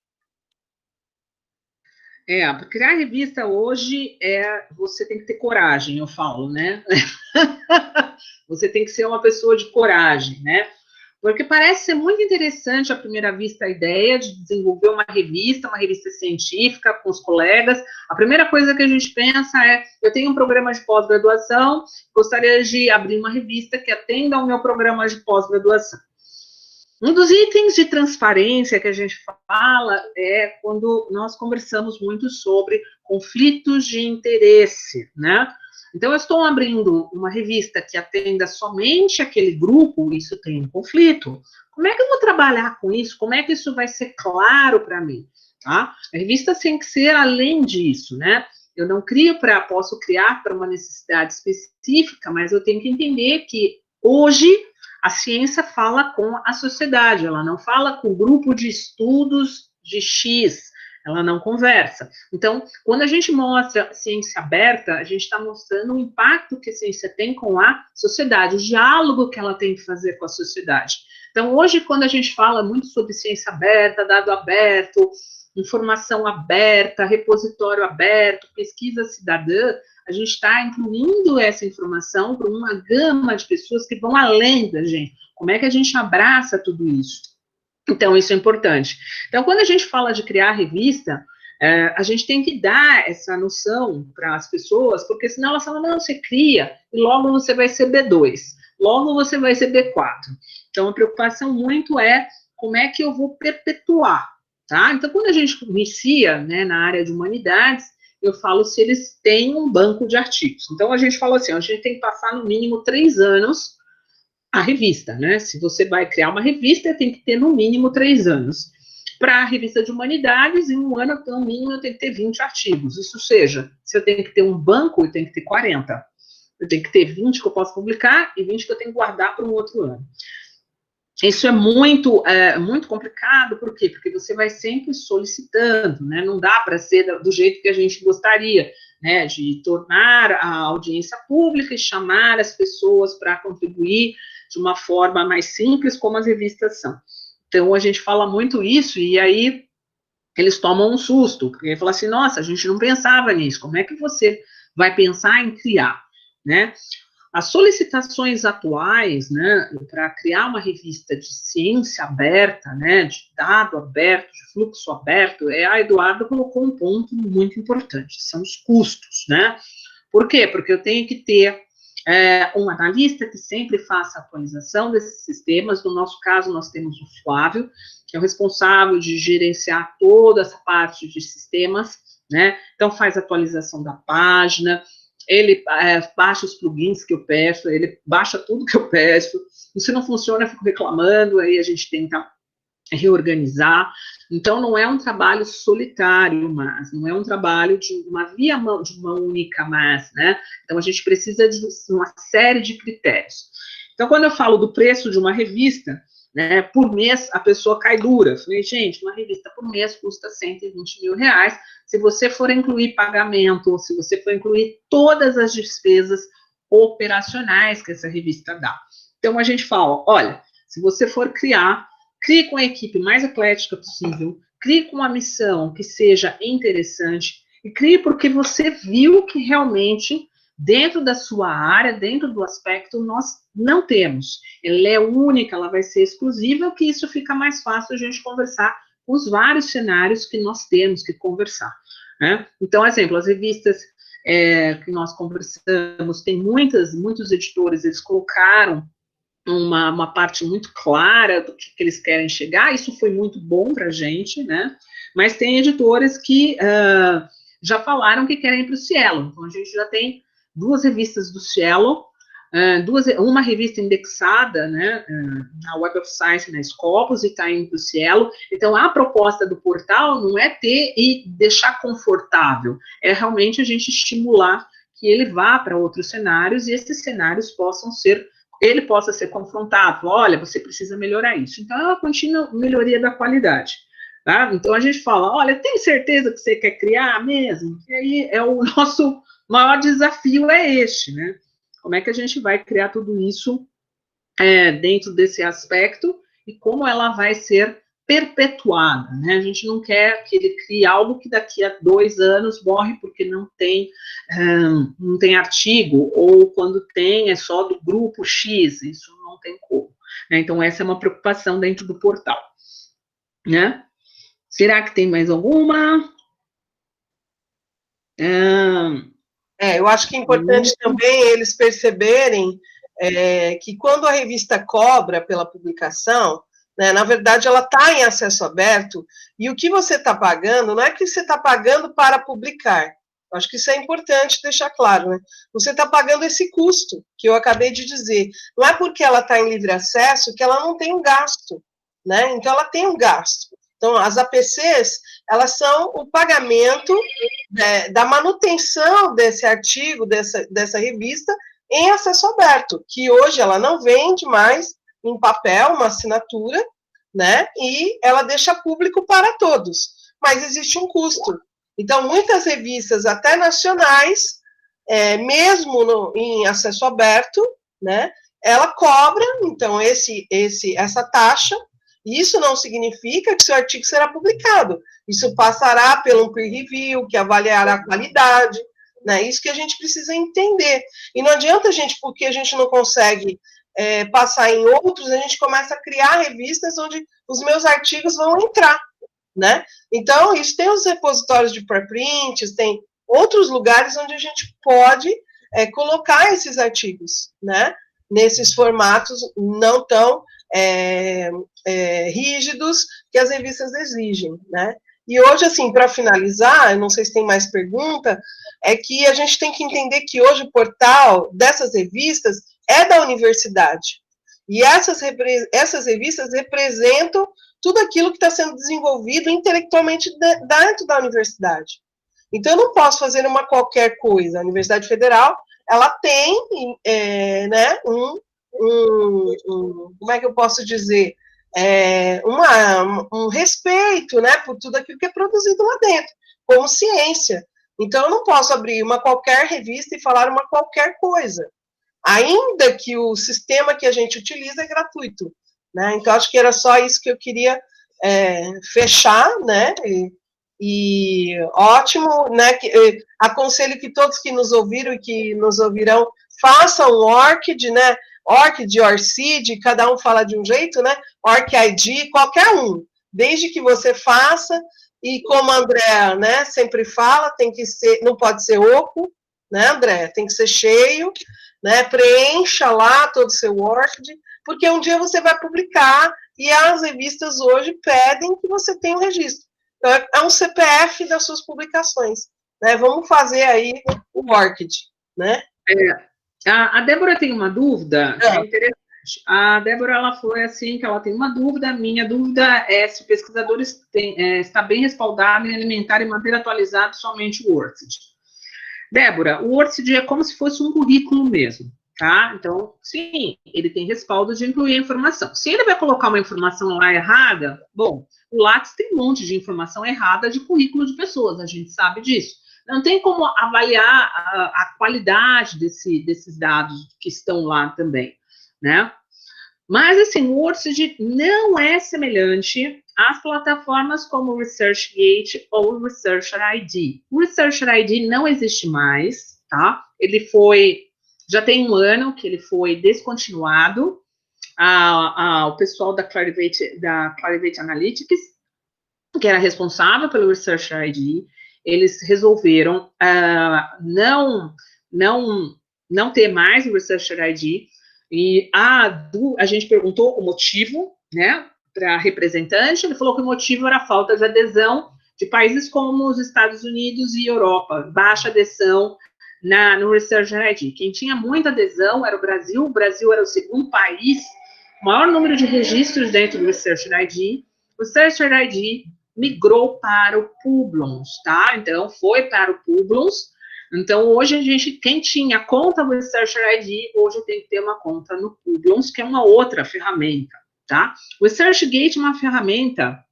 Criar revista hoje você tem que ter coragem, eu falo, né? Você tem que ser uma pessoa de coragem, né? Porque parece ser muito interessante, à primeira vista, a ideia de desenvolver uma revista científica com os colegas. A primeira coisa que a gente pensa é, eu tenho um programa de pós-graduação, gostaria de abrir uma revista que atenda ao meu programa de pós-graduação. Um dos itens de transparência que a gente fala é quando nós conversamos muito sobre conflitos de interesse, né? Então, eu estou abrindo uma revista que atenda somente aquele grupo, isso tem um conflito. Como é que eu vou trabalhar com isso? Como é que isso vai ser claro para mim? Tá? A revista tem que ser além disso, né? Eu não posso criar para uma necessidade específica, mas eu tenho que entender que hoje a ciência fala com a sociedade, ela não fala com o grupo de estudos de X, ela não conversa. Então, quando a gente mostra ciência aberta, a gente está mostrando o impacto que a ciência tem com a sociedade, o diálogo que ela tem que fazer com a sociedade. Então, hoje, quando a gente fala muito sobre ciência aberta, dado aberto, informação aberta, repositório aberto, pesquisa cidadã, a gente está incluindo essa informação para uma gama de pessoas que vão além da gente. Como é que a gente abraça tudo isso? Então, isso é importante. Então, quando a gente fala de criar revista, a gente tem que dar essa noção para as pessoas, porque senão elas falam, não, você cria, e logo você vai ser B2, logo você vai ser B4. Então, a preocupação muito é como é que eu vou perpetuar, tá? Então, quando a gente inicia, né, na área de humanidades, eu falo se eles têm um banco de artigos. Então, a gente fala assim, a gente tem que passar no mínimo 3 anos a revista, né? Se você vai criar uma revista, tem que ter no mínimo 3 anos. Para a revista de humanidades, em um ano, no mínimo, eu tenho que ter 20 artigos. Isso seja, se eu tenho que ter um banco, eu tenho que ter 40. Eu tenho que ter 20 que eu posso publicar e 20 que eu tenho que guardar para um outro ano. Isso é muito complicado, por quê? Porque você vai sempre solicitando, né? Não dá para ser do jeito que a gente gostaria, né? De tornar a audiência pública e chamar as pessoas para contribuir de uma forma mais simples, como as revistas são. Então, a gente fala muito isso, e aí eles tomam um susto, porque falam assim, nossa, a gente não pensava nisso, como é que você vai pensar em criar, né? As solicitações atuais, né, para criar uma revista de ciência aberta, né, de dado aberto, de fluxo aberto, a Eduarda colocou um ponto muito importante, são os custos, né? Por quê? Porque eu tenho que ter um analista que sempre faça a atualização desses sistemas. No nosso caso, nós temos o Flávio, que é o responsável de gerenciar toda essa parte de sistemas, né? Então, faz a atualização da página, ele baixa os plugins que eu peço, ele baixa tudo que eu peço, e se não funciona, eu fico reclamando, aí a gente tenta reorganizar. Então, não é um trabalho solitário, mas não é um trabalho de uma via de uma única massa, né? Então, a gente precisa de uma série de critérios. Então, quando eu falo do preço de uma revista, né, por mês, a pessoa cai dura. Eu falei, gente, uma revista por mês custa R$120 mil. Se você for incluir pagamento, se você for incluir todas as despesas operacionais que essa revista dá. Então, a gente fala, olha, se você for criar, crie com a equipe mais eclética possível, crie com uma missão que seja interessante, e crie porque você viu que realmente, dentro da sua área, dentro do aspecto, nós não temos. Ela é única, ela vai ser exclusiva, que isso fica mais fácil a gente conversar com os vários cenários que nós temos que conversar, né? Então, exemplo, as revistas que nós conversamos, tem muitos editores, eles colocaram uma parte muito clara do que eles querem chegar, isso foi muito bom para a gente, né? Mas tem editores que já falaram que querem ir para o Cielo, então a gente já tem 2 revistas do Cielo, uma revista indexada, né, na Web of Science, na Scopus, e está indo para o Cielo. Então, a proposta do portal não é ter e deixar confortável, é realmente a gente estimular que ele vá para outros cenários, e esses cenários ele possa ser confrontado, olha, você precisa melhorar isso. Então, é uma contínua melhoria da qualidade. Tá? Então, a gente fala, olha, tem certeza que você quer criar mesmo? E aí, o nosso maior desafio é este, né? Como é que a gente vai criar tudo isso dentro desse aspecto e como ela vai ser perpetuada, né? A gente não quer que ele crie algo que daqui a 2 anos morre porque não tem artigo, ou quando tem é só do grupo X, isso não tem como. né? Então, essa é uma preocupação dentro do portal, né? Será que tem mais alguma? Eu acho que é importante também eles perceberem que quando a revista cobra pela publicação, né, na verdade ela está em acesso aberto, e o que você está pagando não é que você está pagando para publicar. Acho que isso é importante deixar claro, né? Você está pagando esse custo que eu acabei de dizer. Não é porque ela está em livre acesso que ela não tem um gasto, né? Então ela tem um gasto. Então as APCs, elas são o pagamento da manutenção desse artigo, dessa revista em acesso aberto, que hoje ela não vende mais em papel, uma assinatura, né? E ela deixa público para todos, mas existe um custo. Então, muitas revistas, até nacionais, mesmo em acesso aberto, né, ela cobra, então, essa taxa, e isso não significa que seu artigo será publicado. Isso passará por um peer review, que avaliará a qualidade, né, isso que a gente precisa entender. E não adianta a gente, porque a gente não consegue passar em outros, a gente começa a criar revistas onde os meus artigos vão entrar, né? Então, isso tem os repositórios de preprints, tem outros lugares onde a gente pode colocar esses artigos, né? Nesses formatos não tão rígidos que as revistas exigem, né? E hoje, assim, para finalizar, eu não sei se tem mais pergunta, é que a gente tem que entender que hoje o portal dessas revistas é da universidade. E essas revistas representam tudo aquilo que está sendo desenvolvido intelectualmente dentro da universidade. Então, eu não posso fazer uma qualquer coisa. A Universidade Federal, ela tem, né, como é que eu posso dizer, um respeito, né, por tudo aquilo que é produzido lá dentro, como ciência. Então, eu não posso abrir uma qualquer revista e falar uma qualquer coisa, ainda que o sistema que a gente utiliza é gratuito, né? Então, acho que era só isso que eu queria fechar, né? E ótimo, né? Aconselho que todos que nos ouviram e que nos ouvirão façam ORCID, né? ORCID, ORCID, cada um fala de um jeito, né? ORCID, qualquer um, desde que você faça, e como a Andréa, né, sempre fala, tem que ser, não pode ser oco, né, Andréa? Tem que ser cheio, né? Preencha lá todo o seu ORCID, porque um dia você vai publicar, e as revistas hoje pedem que você tenha um registro. Então, é um CPF das suas publicações, né? Vamos fazer aí o ORCID, né? A Débora tem uma dúvida, interessante. A Débora, ela foi assim, que ela tem uma dúvida, minha dúvida é se o pesquisador está bem respaldado em alimentar e manter atualizado somente o ORCID. Débora, o ORCID é como se fosse um currículo mesmo, tá? Então, sim, ele tem respaldo de incluir a informação. Se ele vai colocar uma informação lá errada, bom, o Lattes tem um monte de informação errada de currículo de pessoas, a gente sabe disso. Não tem como avaliar a qualidade desses dados que estão lá também, né? Mas, assim, o ORCID não é semelhante às plataformas como o ResearchGate ou o ResearcherID. O ResearcherID não existe mais, tá? Ele já tem um ano que ele foi descontinuado. O pessoal da Clarivate Analytics, que era responsável pelo ResearcherID, eles resolveram não ter mais o ResearcherID, e a gente perguntou o motivo, né, para a representante, ele falou que o motivo era a falta de adesão de países como os Estados Unidos e Europa, baixa adesão no ResearcherID. Quem tinha muita adesão era o Brasil era o segundo país, maior número de registros dentro do ResearcherID. O ResearcherID migrou para o Publons, tá? Então, foi para o Publons. Então, hoje, quem tinha conta no ResearcherID, hoje tem que ter uma conta no Publons, que é uma outra ferramenta, tá? O ResearchGate é uma ferramenta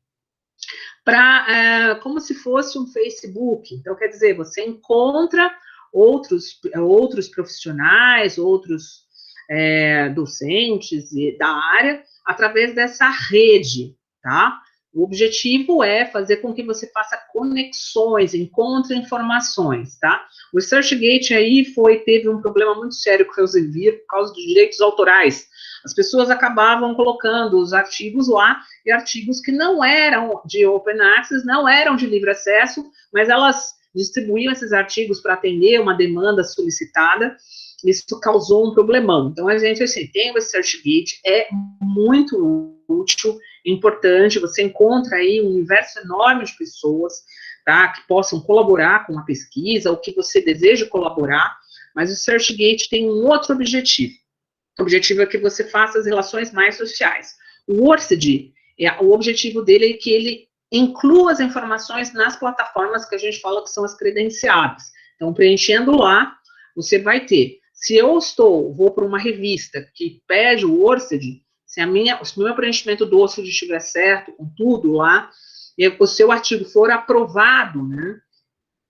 como se fosse um Facebook. Então, quer dizer, você encontra outros profissionais, outros docentes da área, através dessa rede, tá? O objetivo é fazer com que você faça conexões, encontre informações, tá? O ResearchGate aí teve um problema muito sério com o Elsevier por causa dos direitos autorais. As pessoas acabavam colocando os artigos lá, e artigos que não eram de open access, não eram de livre acesso, mas elas distribuíam esses artigos para atender uma demanda solicitada. Isso causou um problemão. Então, a gente, assim, tem o ResearchGate, é muito útil, importante, você encontra aí um universo enorme de pessoas, tá, que possam colaborar com a pesquisa, ou que você deseja colaborar, mas o ResearchGate tem um outro objetivo. O objetivo é que você faça as relações mais sociais. O Worcid, o objetivo dele é que ele inclua as informações nas plataformas que a gente fala que são as credenciadas. Então, preenchendo lá, você vai ter. Se eu vou para uma revista que pede o Worcid, se o meu preenchimento do Worcid estiver certo, com tudo lá, e o seu artigo for aprovado, né,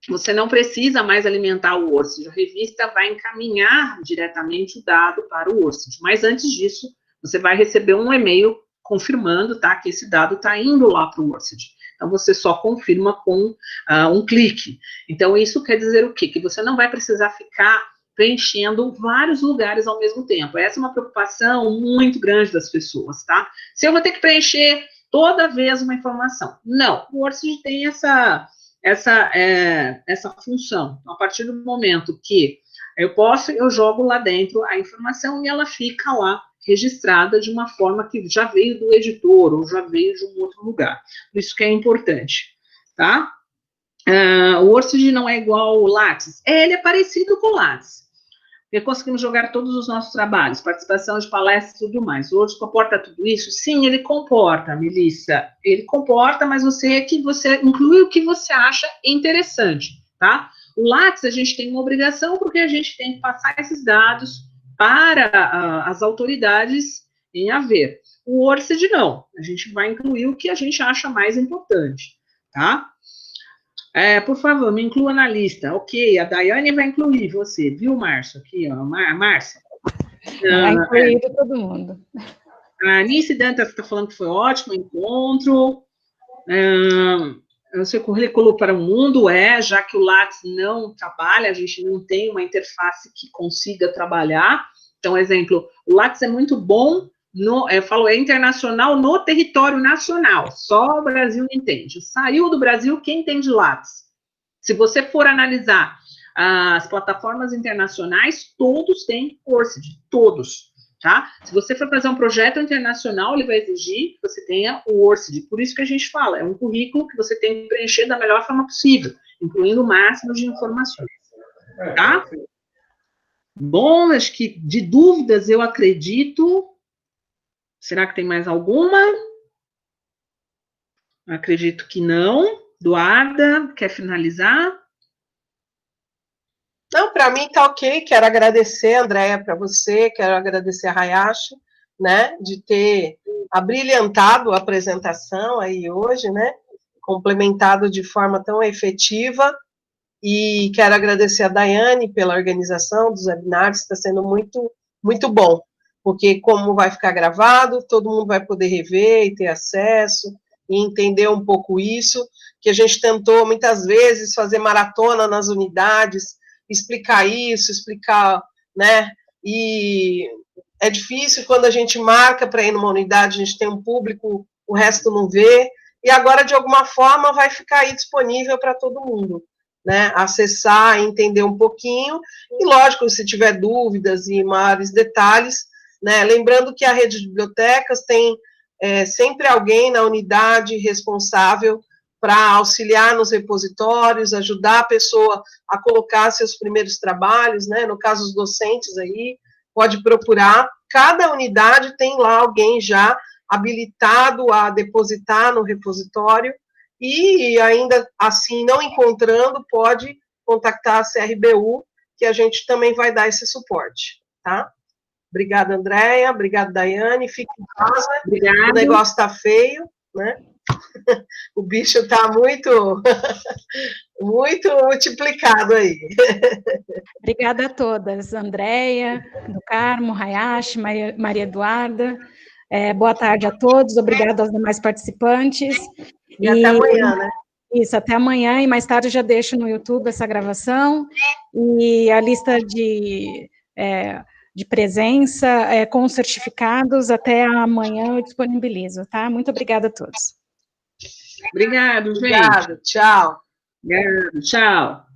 você não precisa mais alimentar o Worcid, a revista vai encaminhar diretamente o dado para o Worcid, mas antes disso, você vai receber um e-mail confirmando, tá, que esse dado está indo lá para o Worcid. Então, você só confirma com um clique. Então, isso quer dizer o quê? Que você não vai precisar ficar preenchendo vários lugares ao mesmo tempo. Essa é uma preocupação muito grande das pessoas, tá? Se eu vou ter que preencher toda vez uma informação. Não, o Worcid tem essa função. Então, a partir do momento que eu jogo lá dentro a informação e ela fica lá registrada de uma forma que já veio do editor ou já veio de um outro lugar. Por isso que é importante, tá? O Worcid não é igual ao Lattes. Ele é parecido com o Lattes. Porque conseguimos jogar todos os nossos trabalhos, participação de palestras e tudo mais. O Worcid comporta tudo isso? Sim, ele comporta, Melissa. Ele comporta, mas você inclui o que você acha interessante, tá? O Lattes, a gente tem uma obrigação, porque a gente tem que passar esses dados para as autoridades em haver. O Worcid não. A gente vai incluir o que a gente acha mais importante, tá? Por favor, me inclua na lista. Ok, a Daiane vai incluir você, viu, Márcio? Aqui, ó, Márcia. Vai incluir todo mundo. A Anice Dantas está falando que foi ótimo o encontro. O seu currículo para o mundo já que o Lattes não trabalha, a gente não tem uma interface que consiga trabalhar. Então, exemplo, o Lattes é muito bom, é internacional no território nacional, só o Brasil não entende. Saiu do Brasil, quem entende Lattes? Se você for analisar as plataformas internacionais, todos têm Worcid, todos, tá? Se você for fazer um projeto internacional, ele vai exigir que você tenha o Worcid. Por isso que a gente fala, é um currículo que você tem que preencher da melhor forma possível, incluindo o máximo de informações, tá? Bom, acho que de dúvidas eu acredito. Será que tem mais alguma? Acredito que não. Eduarda, quer finalizar? Não, para mim tá ok. Quero agradecer, Andréia, para você, quero agradecer a Hayashi, né, de ter abrilhantado a apresentação aí hoje, né, complementado de forma tão efetiva, e quero agradecer a Daiane pela organização dos webinários, está sendo muito, muito bom, porque como vai ficar gravado, todo mundo vai poder rever e ter acesso, e entender um pouco isso, que a gente tentou muitas vezes fazer maratona nas unidades, explicar isso, né, e é difícil quando a gente marca para ir numa unidade, a gente tem um público, o resto não vê, e agora, de alguma forma, vai ficar aí disponível para todo mundo, né, acessar, entender um pouquinho, e lógico, se tiver dúvidas e maiores detalhes, né, lembrando que a rede de bibliotecas tem sempre alguém na unidade responsável para auxiliar nos repositórios, ajudar a pessoa a colocar seus primeiros trabalhos, né, no caso os docentes aí, pode procurar, cada unidade tem lá alguém já habilitado a depositar no repositório, e ainda assim, não encontrando, pode contactar a CRBU, que a gente também vai dar esse suporte, tá? Obrigada, Andréia, obrigada, Daiane, fique em casa, o negócio está feio, né? O bicho está muito, muito multiplicado aí. Obrigada a todas, Andréia, do Carmo, Hayashi, Maria Eduarda, boa tarde a todos, obrigada aos demais participantes. E até amanhã, né? Isso, até amanhã, e mais tarde eu já deixo no YouTube essa gravação, e a lista de de presença, com os certificados, até amanhã eu disponibilizo, tá? Muito obrigada a todos. Obrigado, gente. Obrigado, tchau. Obrigado, tchau.